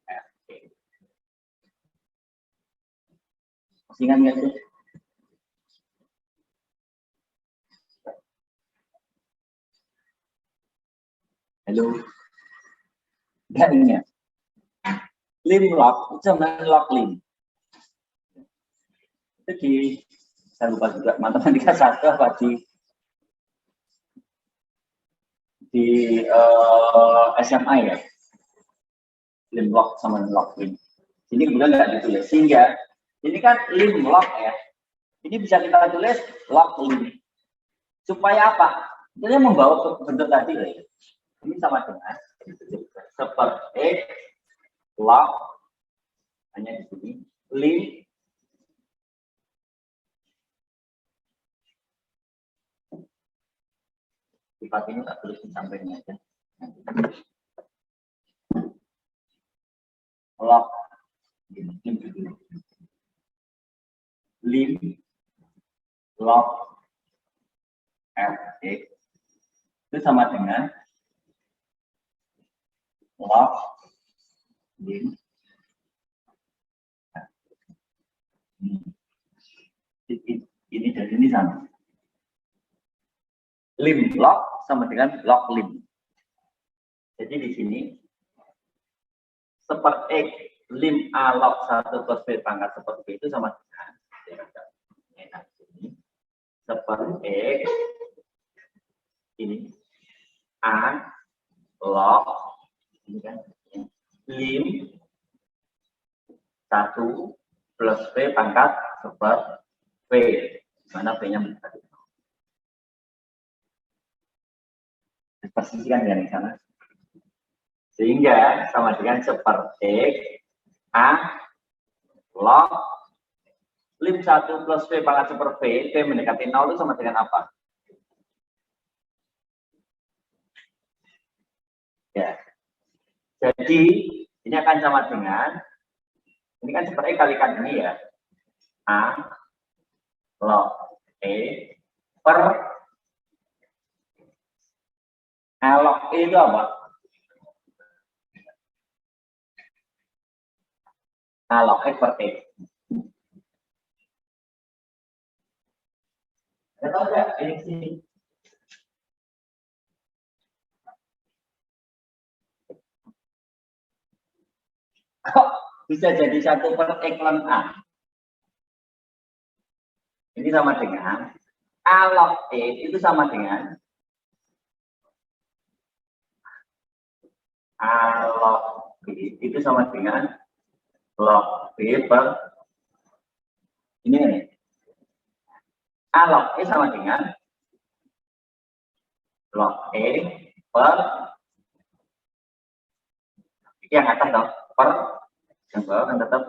f. Masih ingat nggak sih? Halo, nggak ingat? Lim log itu sama dengan log lim. Itu di saya lupa juga matematika 1 apa di SMA ya, lim log sama log lim. Ini kemudian nggak ditulis, sehingga ini kan lim log ya, ini bisa kita tulis log lim. Supaya apa? Ini membawa bentuk tadi ya. Ini sama dengan seperti log, hanya di sini lim sifat ini tak tulis sampainya aja. Log lim log f itu sama dengan log lim ini dan ini sama. Lim log sama dengan log lim. Jadi di sini seperti X lim A log 1 plus B pangkat seperti B itu sama dengan seperti X ini A log ini kan lim 1 plus B pangkat seperti B, mana B-nya menjadi persisikan dengan sana, sehingga sama dengan seperti A log lim 1 plus V pangkat super V, V mendekati 0 itu sama dengan apa? Ya, jadi ini akan sama dengan, ini kan seperti kalikan ini ya, A log E per A log E itu apa? A log E per E. Ada tahu nggak ini sini? Kok bisa jadi 1 per E ln A? Ini sama dengan A log E itu sama dengan A log B itu sama dengan log B per ini nih. A log E sama dengan log E per yang atas dong, per yang bawah kan tetap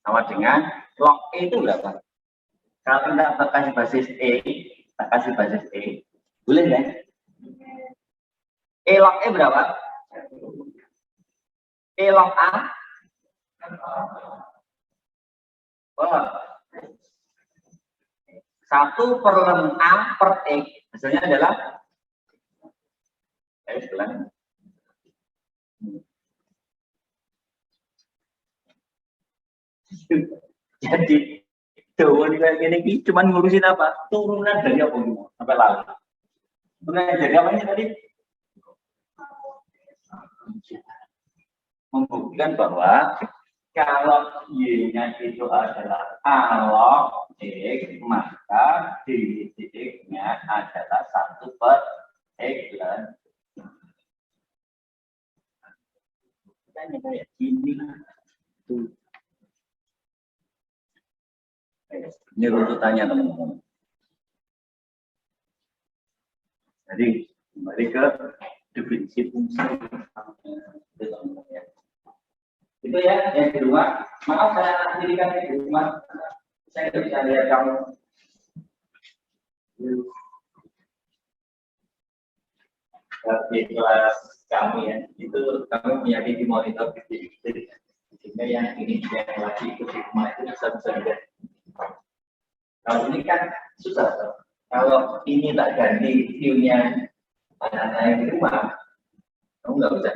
sama dengan log E itu berapa? Kalau kita kasih basis E, kita kasih basis E, boleh ya? E log E berapa? E log A? Oh. 1 per ln A per E, hasilnya adalah jadi Dawan kayak gini cuman ngurusin apa? Turunan dari apa gitu sampai lalu. Turunan dari apa ini tadi? Membuktikan bahwa kalau Y-nya itu adalah analog X, maka di X-nya adalah 1/X dan kayak gini tuh. Ini runtutannya teman-teman. Jadi kembali ke definisi fungsi. Itu ya yang kedua. Maaf saya dirikan di rumah. Saya tidak bisa lihat kamu. Di kelas kamu ya, itu kamu punya di monitor gede-gede. Sehingga yang ini yang lagi ikut di rumah itu bisa dilihat. Kalau ini kan susah. Kalau ini tak ganti view-nya anak-anak yang di rumah, kamu nggak bisa.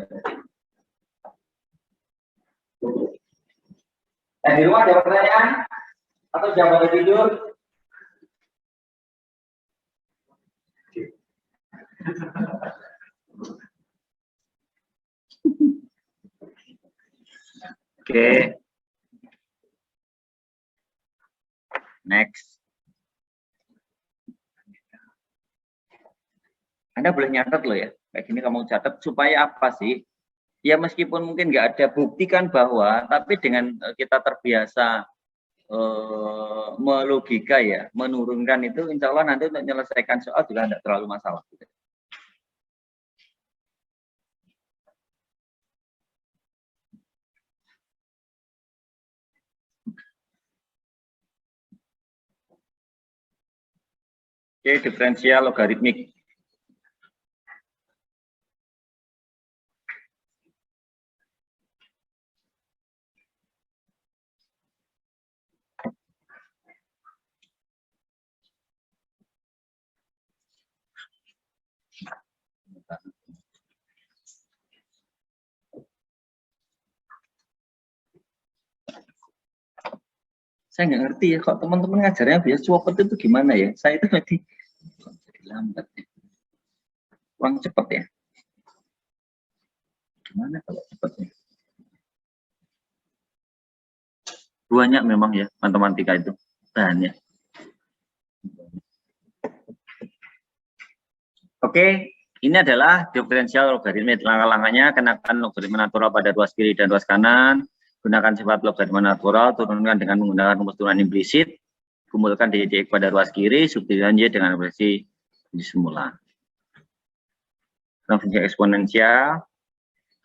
Nah, di rumah ada pertanyaan atau jam pada tidur? Oke. Next. Anda boleh nyatet loh ya. Kayak gini kamu catat supaya apa sih? Ya meskipun mungkin nggak ada bukti kan bahwa, tapi dengan kita terbiasa melogika ya, menurunkan itu, insya Allah nanti untuk menyelesaikan soal juga tidak terlalu masalah. Oke, diferensial logaritmik. Saya nggak ngerti ya, kok teman-teman ngajarnya biasa cepet itu gimana ya? Saya itu nanti lambat ya. Kurang cepat ya. Gimana kalau cepatnya? Banyak memang ya matematika itu bahannya. Oke, ini adalah diferensial logaritma. Langkah-langkahnya kenakan logaritma natural pada ruas kiri dan ruas kanan. Gunakan sifat logaritma natural, turunkan dengan menggunakan rumus turunan implisit. Kumpulkan dx pada ruas kiri, substitusikan y dengan ekspresi semula. Fungsi eksponensial.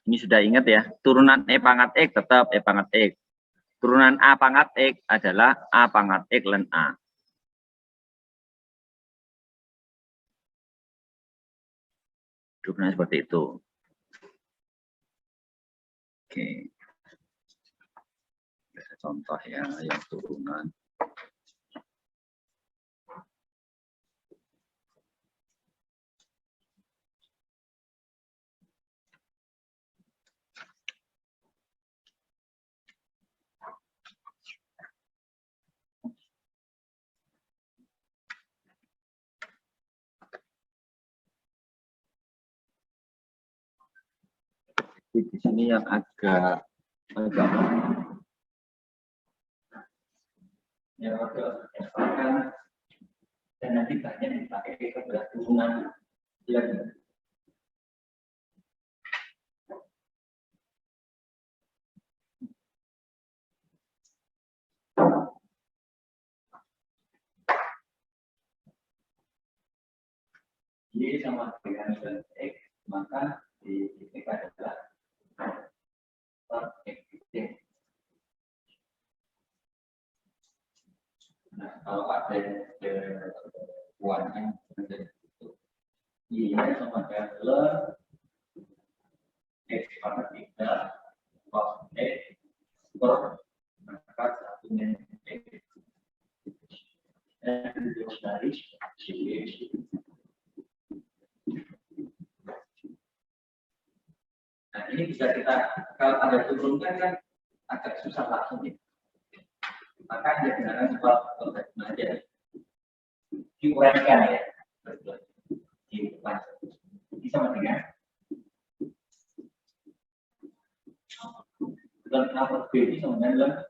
Ini sudah ingat ya, turunan e pangkat x tetap e pangkat x. Turunan a pangkat x adalah a pangkat x ln a. Turunan seperti itu. Oke. Contoh ya, yang turunan. Di sini yang agak ya misalkan dan nanti banyak dipakai kepada turunan lagi. Y sama dengan x, maka di titik adalah x. Nah, kalau ada uangnya menjadi itu, Y-nya sama dengan x pada 3 cos x per maka satunya x. Dan dari Y. Nah, ini bisa kita, kalau ada turunkan kan agak susah langsung ya. maka dia gunakan soal algoritma aja. Diuraikan ya. Ini sama dengan dan nomor B ini sama dengan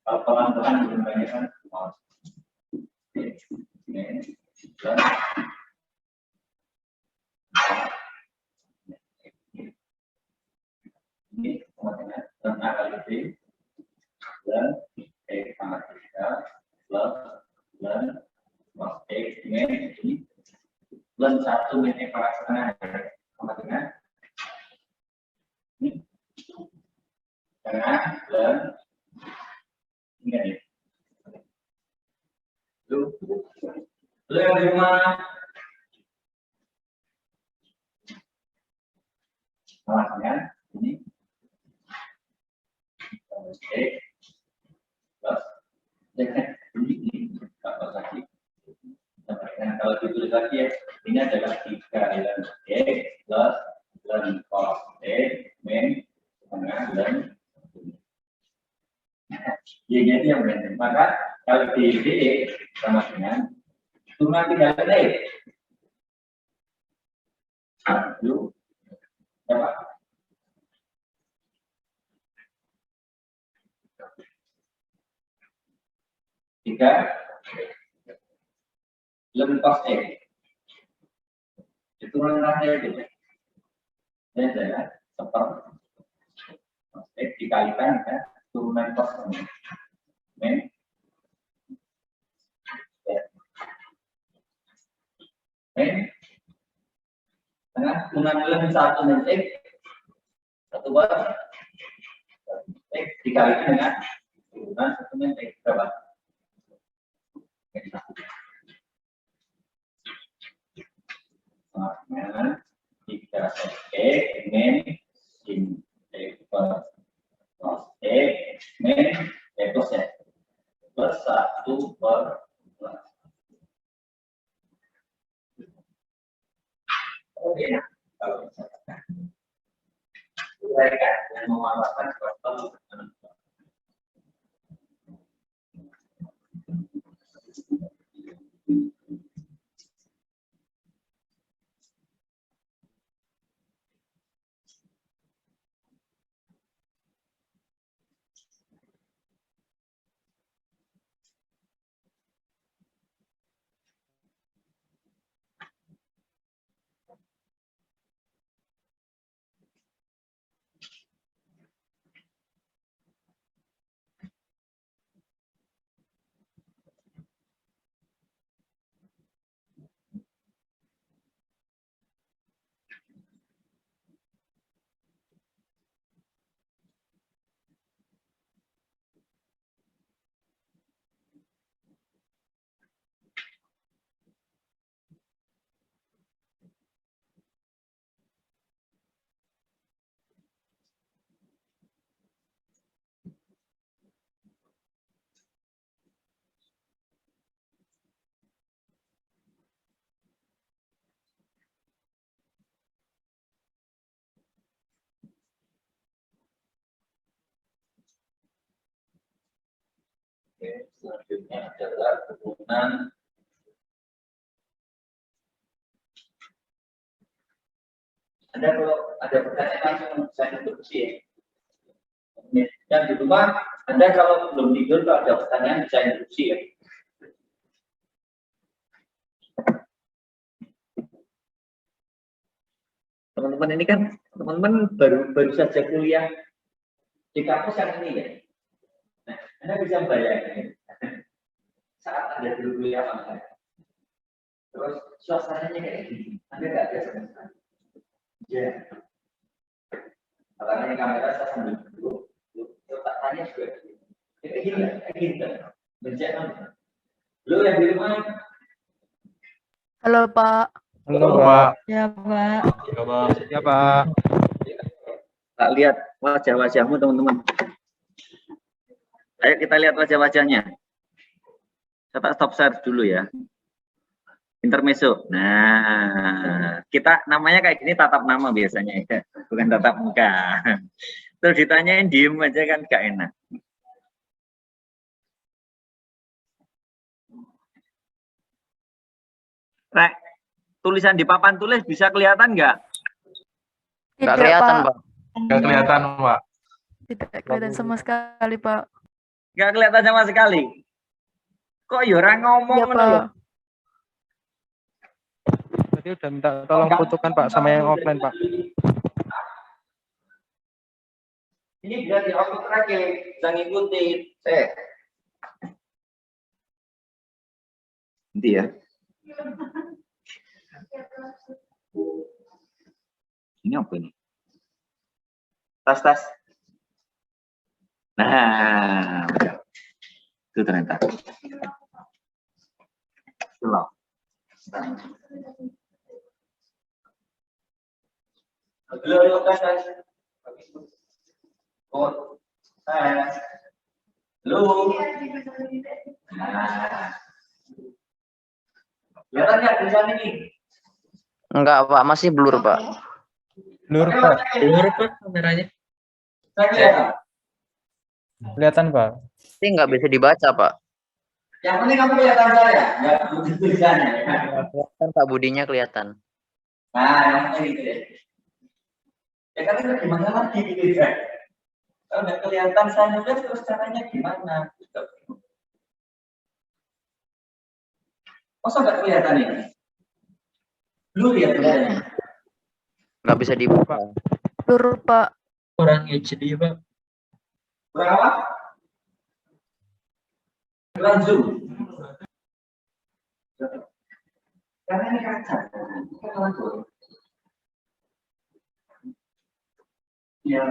kalau pelan-pelan kebanyakan ini sama dengan dan A kali B dan E sama 3 plus dan plus E dengan ini plus 1 min E pangkat setengah sama dengan ini setengah dan ini lu yang di rumah sama dengan ini Oke plus ini apa lagi kalau ditulis lagi ya ini adalah 3 dan X plus dan cos X min setengah dan Y-nya itu yang benar. Maka kalau di DE sama dengan turunan 3 dan X. Satu, berapa? Tiga, lebih cos X. Turunan rantai itu. Ini adalah cos X dikalikan ya turunan cos min tengah turunan 1 min X 1 bar X dikalikan dengan turunan 1 min X berapa? Dengan 3 X min sin X per cos X min plus X plus 1 per plus. Oke, kalau misalkan uraikan yang memanfaatkan faktor Oke, selanjutnya adalah turunan Anda kalau ada pertanyaan langsung saya instruksi ya. Dan di rumah Anda kalau belum tidur kalau ada pertanyaan bisa instruksi ya. Teman-teman ini kan teman-teman baru saja kuliah di kampus yang ini ya. Nah, Anda bisa bayangin saat Anda dulu kuliah apa terus suasananya kayak gini, Anda nggak ada sama sekali. Ya, makanya kamera saya sambil dulu, tak tanya juga. Kayak gini kan, bencana. Lu yang di rumah. Halo Pak. Halo Pak. Ya Pak. Ya Pak. Tak lihat wajah-wajahmu teman-teman. Ayo kita lihat wajah-wajahnya. Saya stop share dulu ya. Intermezzo. Nah, kita namanya kayak gini tatap nama biasanya ya, bukan tatap muka. Terus ditanyain diem aja kan gak enak. Rek, tulisan di papan tulis bisa kelihatan nggak? Nggak Tidak, kelihatan, Pak. Pak. Nggak kelihatan, Pak. Tidak kelihatan sama sekali, Pak. Nggak kelihatan sama sekali. Kok ya orang ngomong Iya, ngono lho? Pak. Tadi udah minta tolong fotokan, Pak, sama yang offline, Pak. Ini biar di auto tracking, bisa ngikutin. Nanti ya. Ini apa ini? Tas. Nah, betul. Itu ternyata. Slow. Halo, tas. Oh, halo. Nah. Kelihatan nggak tulisan ini? Enggak, Pak. Masih blur, Pak. Blur, Pak. Keluar Pak kameranya. Saya kelihatan. Kelihatan, Pak. Ini nggak bisa dibaca, Pak. Yang penting kamu kelihatan saya, nggak butuh tulisannya. Kelihatan, Pak. Budinya kelihatan. Nah, yang penting itu ya. Ya kan itu gimana lagi gitu ya. Kalau nggak kelihatan saya nulis terus caranya gimana? Masa nggak kelihatan ini? Blur ya tulisannya. Nggak bisa dibuka. Blur, Pak. Kurang HD Pak. Berapa? Kurang zoom. Karena ini kaca. Kurang zoom. Ya.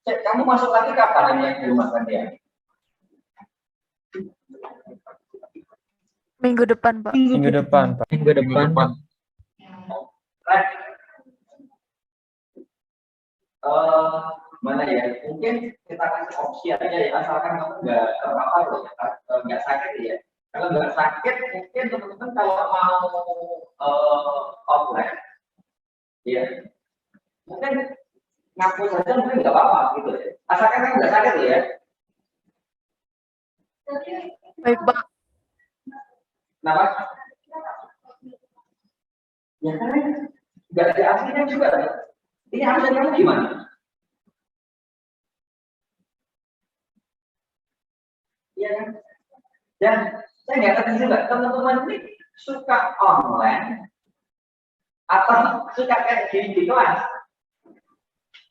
Cek, kamu masuk lagi kapan ini yang di rumah tadi ya? Minggu depan, Pak. Minggu depan, Pak. Minggu depan. Pak. Mana ya? Mungkin kita kasih opsi aja ya, asalkan kamu nggak terpapar loh, nggak sakit ya. Kalau nggak sakit, mungkin teman-teman kalau mau offline, ya, mungkin ngaku saja mungkin nggak apa-apa gitu ya. Asalkan kamu nggak sakit ya. Baik, Pak. Kenapa? Ya kan nggak ada aslinya juga. Ini aslinya kamu gimana? Ya kan? Dan saya nggak ngerti juga teman-teman ini suka online atau suka kayak di kelas.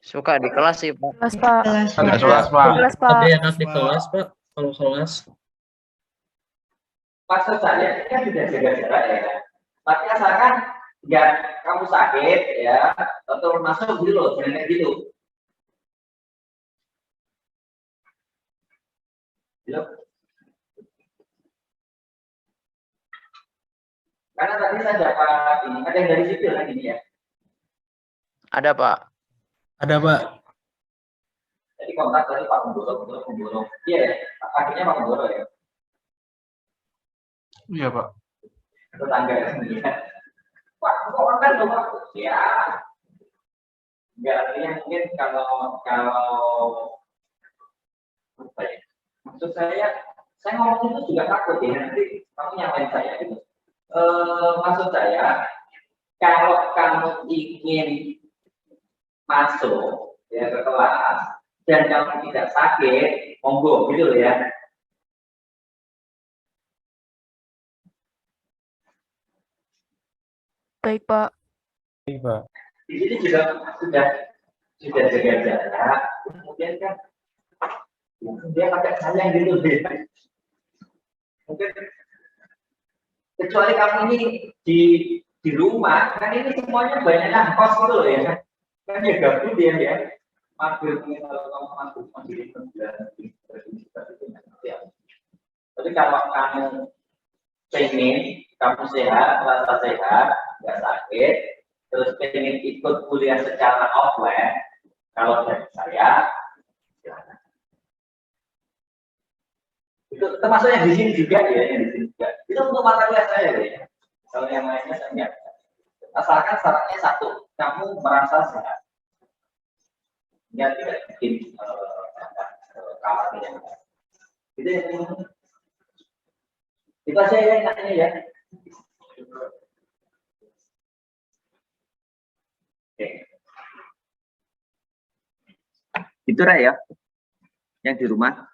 Suka di kelas sih, Pak. Kelas, Pak. Ada kelas, Pak. Kelas, Pak. Tapi enak di kelas Pak. Kalau kelas. Maksud saya ini kan sudah jaga jarak ya. Tapi asalkan nggak kamu sakit ya atau masuk gitu loh, jangan kayak gitu. Gitu. Karena tadi saya dapat ini, ada yang dari sipil kan ini ya. Ada, Pak. Ada Pak. Jadi kontak dari Pak Pemboro. Iya ya, akhirnya Pak Pemboro ya. Iya, Pak. Tetangga ya. Pak, kok online dong Pak? Ya. Enggak, artinya mungkin kalau apa ya? Maksud saya ngomong itu juga takut ya, nanti kamu nyamain saya gitu. Maksud saya, kalau kamu ingin masuk ya ke kelas dan kamu tidak sakit, monggo gitu loh ya. Baik, Pak. Iya, Pak. Di sini juga sudah jaga jarak, kemudian kan dia pakai sayang gitu ya. Mungkin kecuali kamu ini di rumah, kan ini semuanya banyak yang kos gitu loh ya. Kan ya gabut dia ya. Mager mungkin kalau kamu masuk mandiri tapi kalau kamu pengen kamu sehat, rasa sehat, nggak sakit, terus pengen ikut kuliah secara offline, kalau dari saya, silakan. Itu termasuk yang di sini juga ya, yang di sini juga. Itu untuk mata kuliah saya ya. Kalau yang lainnya saya enggak. Asalkan syaratnya satu, kamu merasa sehat. Ya tidak bikin khawatir yang lain. Itu yang itu saya yang nanya ya. Oke. Itu ya yang di rumah.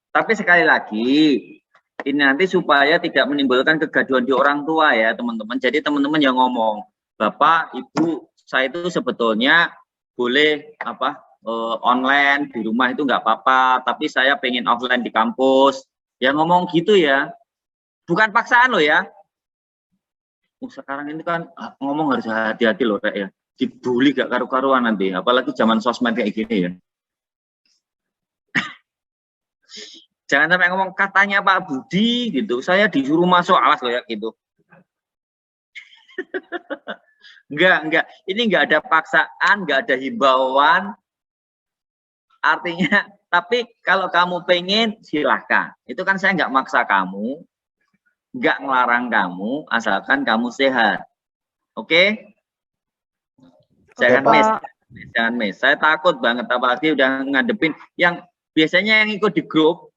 Tapi sekali lagi, ini nanti supaya tidak menimbulkan kegaduhan di orang tua ya teman-teman. Jadi teman-teman yang ngomong, Bapak, Ibu, saya itu sebetulnya boleh online di rumah itu nggak apa-apa, tapi saya pengen offline di kampus. Ya ngomong gitu ya, bukan paksaan loh ya. Sekarang ini kan ngomong harus hati-hati loh Rek ya. Dibully gak karu-karuan nanti, apalagi zaman sosmed kayak gini ya. Jangan sampai ngomong katanya Pak Budi gitu, saya disuruh masuk, awas loh ya gitu. Enggak. Ini enggak ada paksaan, enggak ada himbauan. Artinya, tapi kalau kamu pengen silahkan. Itu kan saya enggak maksa kamu, enggak ngelarang kamu, asalkan kamu sehat. Oke? Jangan miss. Saya takut banget apalagi udah ngadepin yang biasanya yang ikut di grup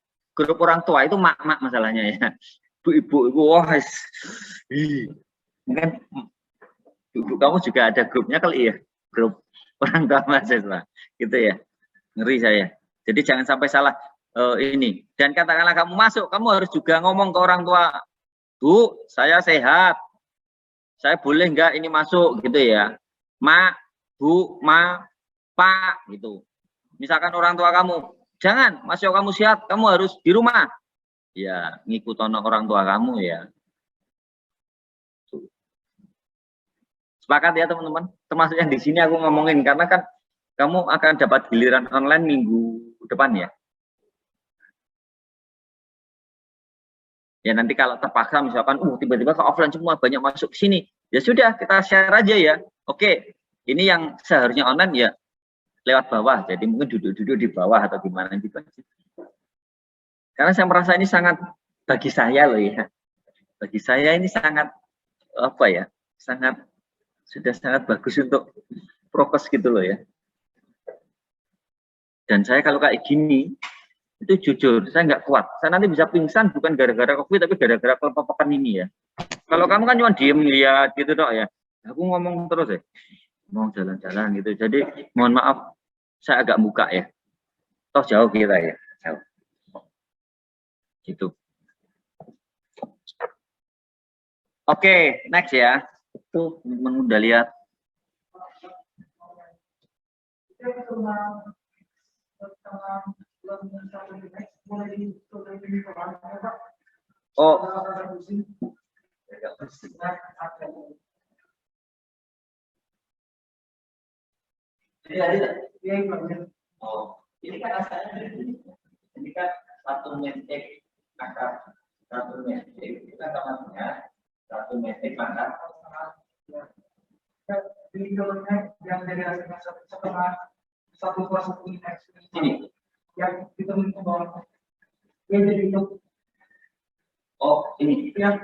orang tua itu mak-mak masalahnya ya. Ibu-ibu wah mungkin ibu kamu juga ada grupnya kali ya, grup orang tua mahasiswa gitu ya. Ngeri saya. Jadi jangan sampai salah ini. Dan katakanlah kamu masuk, kamu harus juga ngomong ke orang tua, Bu, saya sehat, saya boleh nggak ini masuk gitu ya. Mak, Bu, Ma, Pak gitu. Misalkan orang tua kamu, jangan, masih kamu sehat, kamu harus di rumah. Ya, ngikut orang tua kamu ya. Sepakat ya teman-teman. Termasuk yang di sini aku ngomongin karena kan kamu akan dapat giliran online minggu depan ya. Ya nanti kalau terpaksa misalkan, tiba-tiba ke offline semua banyak masuk ke sini, ya sudah kita share aja ya. Oke, ini yang seharusnya online ya lewat bawah, jadi mungkin duduk-duduk di bawah atau gimana gitu. Karena saya merasa ini sangat bagi saya loh ya, bagi saya ini sangat sudah sangat bagus untuk prokes gitu loh ya. Dan saya kalau kayak gini itu jujur saya nggak kuat, saya nanti bisa pingsan bukan gara-gara COVID tapi gara-gara kelompok-kelompok ini ya. Kalau kamu kan cuma diem lihat gitu dok ya, aku ngomong terus ya, mau jalan-jalan gitu. Jadi mohon maaf saya agak buka ya, toh jauh kita ya, jauh gitu. Oke, next ya. Itu teman-teman udah lihat. Oh. Oh, ini kan asalnya ini kan satu metik akar satu metik kita sama satu metik akar yang dari hasilnya setengah 1/1 ini yang ditemukan bawah yang jadi itu ini yang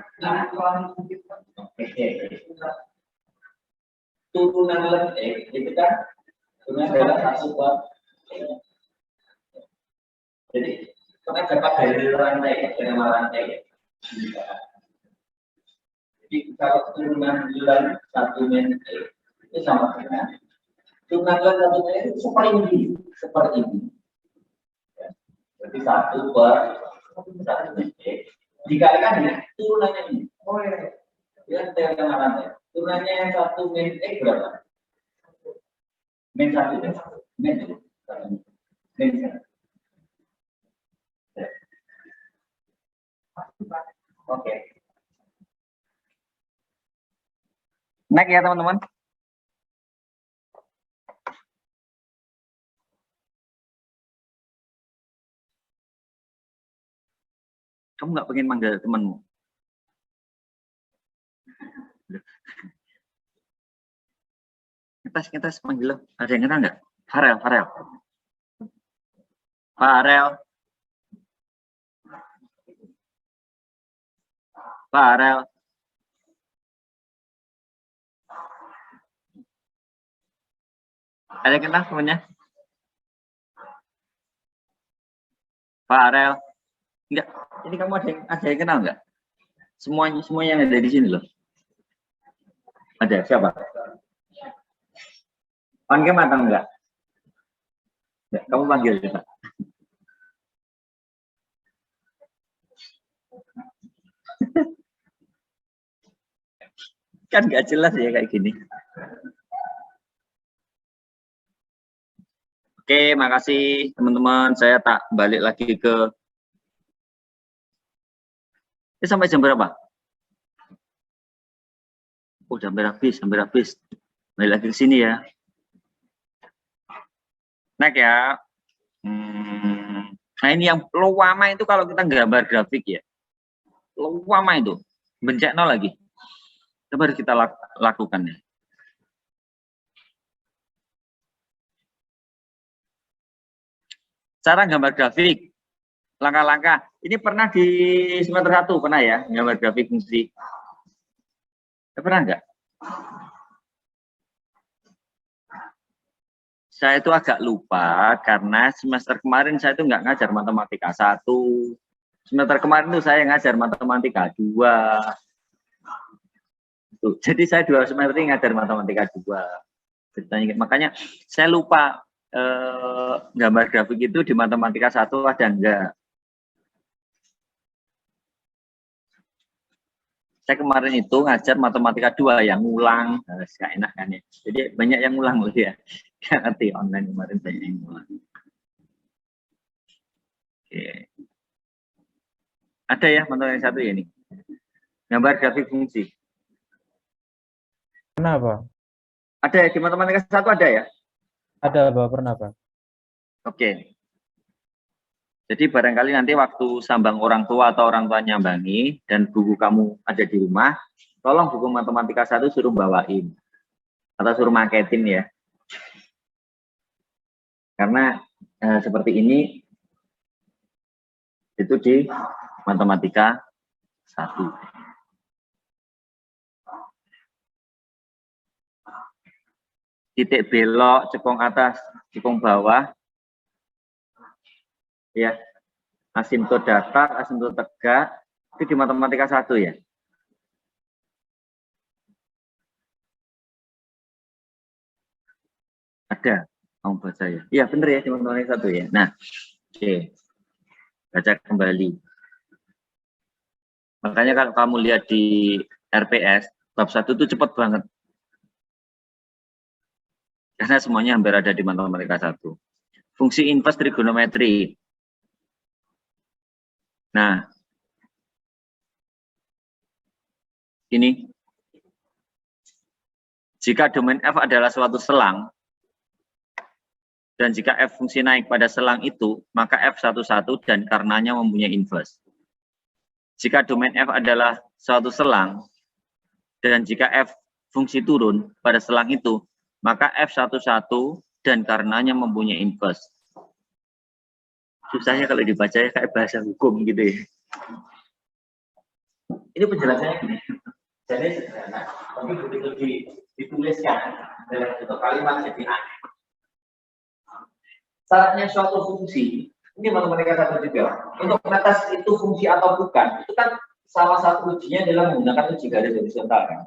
turunan letek itu kan adalah satu buat jadi kita dapat dari rantai jadi kalau turunan bulan 1 meter itu sama dengan turunan bulan 1 meter itu seperti ini ya. Jadi 1/1 meter dikalikan dengan turunannya ini ya dengan rantai turunannya yang 1 meter berapa? Men 1 Oke. Next ya teman-teman. Kamu nggak pengen manggil temanmu? Ngetes panggil lo. Ada yang kenal nggak? Farel. Ada yang kenal temannya? Farel. Enggak. Ini kamu ada yang kenal nggak? Semuanya yang ada di sini loh. Ada siapa? On cam atau enggak? Enggak, kamu panggil coba. Kan nggak jelas ya kayak gini. Oke, makasih teman-teman. Saya tak balik lagi ke sampai jam berapa? Oh, hampir habis. Balik lagi ke sini ya. Naik ya. Nah, ini yang lama itu kalau kita gambar grafik ya. Lama itu. Bencet nol lagi. Coba harus kita lakukan ya. Cara gambar grafik, langkah-langkah. Ini pernah di semester 1 pernah ya, gambar grafik fungsi. Pernah enggak? Saya itu agak lupa karena semester kemarin saya itu nggak ngajar matematika 1. Semester kemarin itu saya ngajar matematika 2. Tuh, jadi saya 2 semester ini ngajar matematika 2. Makanya saya lupa gambar grafik itu di matematika 1 ada enggak. Saya kemarin itu ngajar matematika 2 yang ngulang, gak enak kan ya. Jadi banyak yang ngulang loh ya. Gak ngerti online kemarin banyak yang ngulang. Oke. Ada ya matematika 1 ya ini. Gambar grafik fungsi. Kenapa? Ada ya di matematika 1 ada ya? Ada, Pak. Pernah, Pak. Oke. Jadi barangkali nanti waktu sambang orang tua atau orang tua nyambangi dan buku kamu ada di rumah, tolong buku matematika 1 suruh bawain atau suruh maketin ya. Karena seperti ini itu di matematika 1. Titik belok, cekung atas, cekung bawah. Ya. Asimtot datar, asimtot tegak, itu di matematika 1 ya. Ada, kamu baca ya. Iya benar ya di matematika 1 ya. Nah, oke. Baca kembali. Makanya kalau kamu lihat di RPS, bab 1 itu cepat banget. Karena semuanya hampir ada di matematika 1. Fungsi inverse trigonometri. Nah, ini. Jika domain F adalah suatu selang, dan jika F fungsi naik pada selang itu, maka F11 dan karenanya mempunyai inverse. Jika domain F adalah suatu selang, dan jika F fungsi turun pada selang itu, maka F11 dan karenanya mempunyai inverse. Susahnya kalau dibaca ya kayak bahasa hukum gitu ya. Ini penjelasannya gini. Jadi sederhana, tapi begitu dituliskan dalam bentuk kalimat jadi aneh. Syaratnya suatu fungsi, ini matematika 1 juga, untuk mengetes itu fungsi atau bukan, itu kan salah satu ujinya adalah menggunakan uji garis horizontal kan.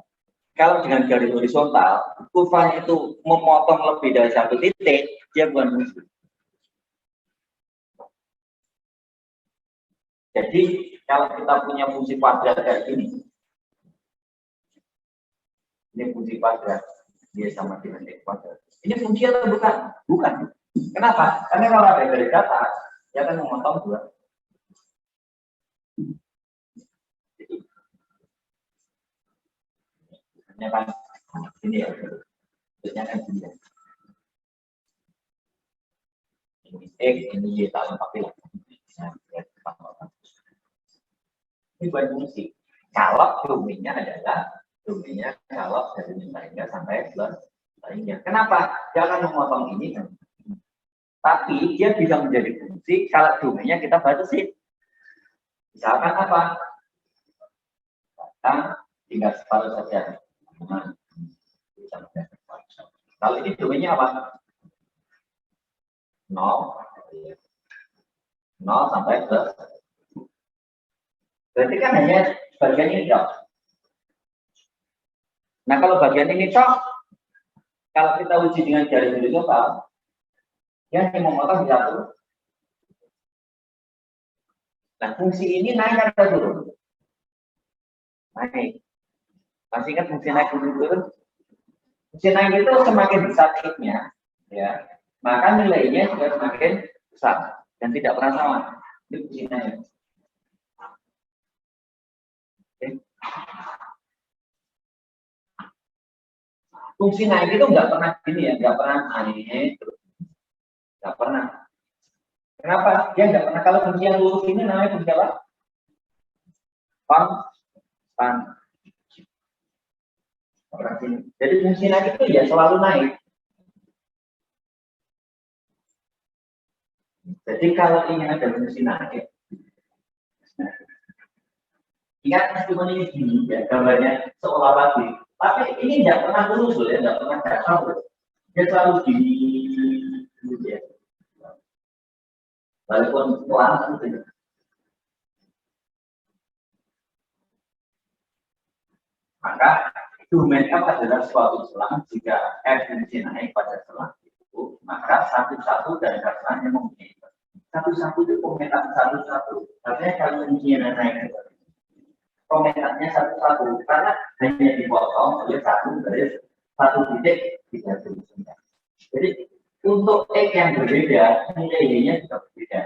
Kalau dengan garis horizontal, kurvanya itu memotong lebih dari 1 titik, dia bukan fungsi. Jadi kalau kita punya fungsi kuadrat kayak gini, ini fungsi kuadrat, dia sama dengan x kuadrat. Ini fungsi atau bukan? Bukan. Kenapa? Karena kalau ada garis datar, dia akan memotong 2. Ini kan ini ya, bentuknya kan gini. Ini x, ini y, tak lengkapi lah. Ini bukan fungsi. Kalau domainnya adalah kalau dari nilainya sampai plus lainnya. Kenapa? Dia akan memotong ini. Tapi dia bisa menjadi fungsi kalau domainnya kita batasi. Misalkan apa? Kita tinggal separuh saja. Kalau ini domainnya apa? 0 sampai plus. Berarti kan hanya bagian ini dok. Nah kalau bagian ini dok, kalau kita uji dengan jari jari total, dia hanya memotong di satu. Nah fungsi ini naik atau turun? Naik. Masih ingat fungsi naik fungsi turun? Fungsi naik itu semakin besar X-nya, ya, maka nilainya juga semakin besar dan tidak pernah sama. Ini fungsi naik. Oke. Fungsi naik itu nggak pernah gini ya, nggak pernah naik, nggak pernah. Kenapa? Dia nggak pernah. Kalau fungsi yang lurus ini namanya fungsi apa? Konstan. Jadi fungsi naik itu ya selalu naik. Jadi kalau ingin ada fungsi naik, ingat meskipun ini gini ya gambarnya seolah lagi, tapi ini tidak pernah lurus loh ya, tidak pernah datar. Dia selalu gini, gitu ya. Walaupun pelan gitu. Maka domain F adalah suatu selang jika F fungsi naik pada selang itu, maka satu-satu dan dasarnya mempunyai satu-satu itu pemetaan satu-satu. Artinya kalau fungsinya naik, pemetatnya satu-satu karena hanya dipotong oleh satu titik tidak berbeda. Jadi untuk X yang berbeda, nilainya juga berbeda.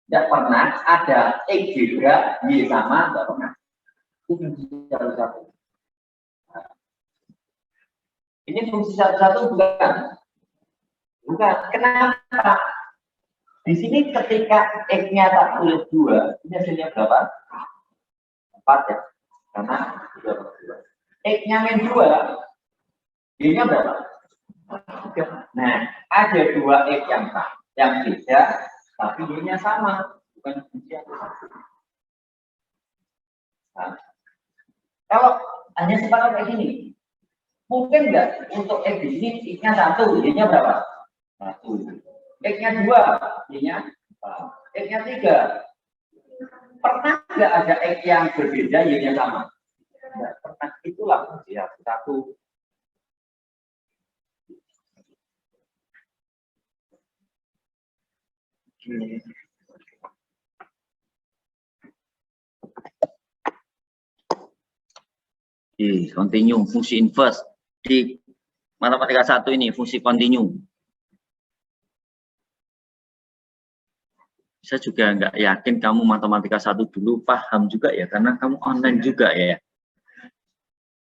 Tidak pernah ada X juga Y sama, tidak pernah. Itu fungsi satu-satu. Ini fungsi satu-satu bukan. Bukan. Kenapa? Di sini ketika X-nya tak tulis 2, ini hasilnya berapa? 4 ya. Karena 2. X-nya min 2, Y-nya berapa? 3. Nah, ada 2 X yang beda, tapi Y-nya sama. Bukan fungsi yang satu. Nah, kalau hanya sepakat kayak gini, mungkin nggak untuk X di sini X-nya 1, Y-nya berapa? 1. X-nya 2, Y-nya 4. X-nya 3. Pernah nggak ada X yang berbeda, Y-nya sama? Nggak pernah. Itulah fungsi satu. Continue, fungsi inverse. Di matematika 1 ini, fungsi continue. Saya juga nggak yakin kamu matematika 1 dulu paham juga ya, karena kamu online juga ya.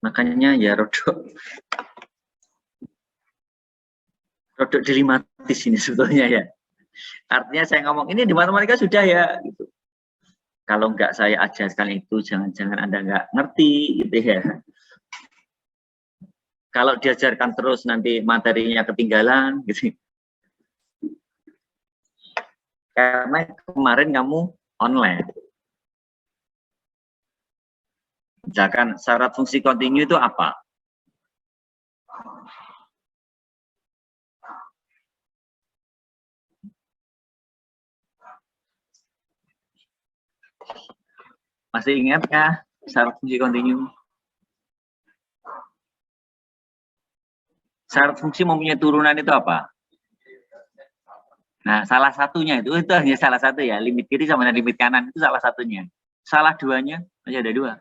Makanya ya rodok dilematis ini sebetulnya ya. Artinya saya ngomong ini di matematika sudah ya. Gitu. Kalau nggak saya ajarkan itu, jangan-jangan Anda nggak ngerti gitu ya. Kalau diajarkan terus nanti materinya ketinggalan gitu. Karena kemarin kamu online. Misalkan syarat fungsi kontinu itu apa? Masih ingat ya syarat fungsi kontinu? Syarat fungsi mempunyai turunan itu apa? Nah, salah satunya itu hanya salah satu ya, limit kiri sama limit kanan itu salah satunya. Salah duanya, masih ada 2.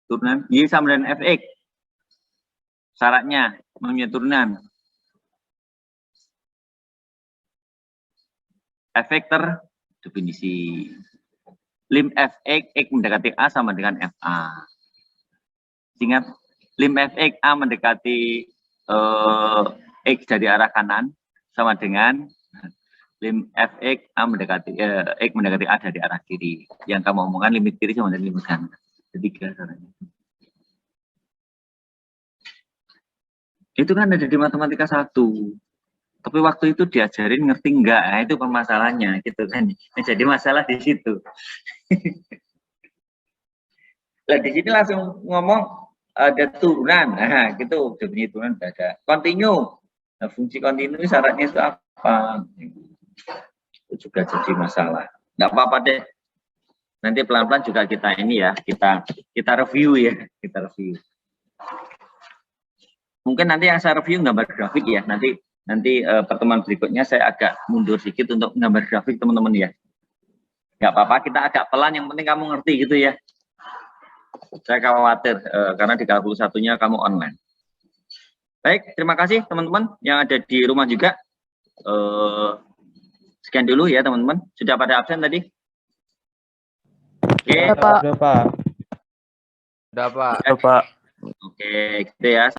Turunan Y sama dengan Fx. Syaratnya mempunyai turunan. Fx terdefinisi. Lim Fx, X mendekati A sama dengan Fa. Ingat, lim Fx A mendekati X dari arah kanan sama dengan lim Fx A mendekati X mendekati A dari arah kiri. Yang kamu omongkan limit kiri sama dengan limit kanan. Ketiga caranya. Itu kan ada di matematika 1. Tapi waktu itu diajarin ngerti enggak? Nah, itu permasalahannya gitu kan. Jadi masalah di situ. Nah, di sini langsung ngomong ada turunan, nah gitu definisi turunan udah ada. Continue, nah, fungsi continue syaratnya itu apa? Itu juga jadi masalah. Nggak apa-apa deh. Nanti pelan-pelan juga kita ini ya, kita review ya, kita review. Mungkin nanti yang saya review gambar grafik ya, nanti pertemuan berikutnya saya agak mundur sedikit untuk gambar grafik teman-teman ya. Nggak apa-apa, kita agak pelan, yang penting kamu ngerti gitu ya. Saya khawatir karena di 31-nya kamu online. Baik, terima kasih teman-teman yang ada di rumah juga. Sekian dulu ya teman-teman. Sudah pada absen tadi? Oke. Ada, Pak. Udah, Pak. Udah, Pak. Udah, Pak. Oke, gitu ya.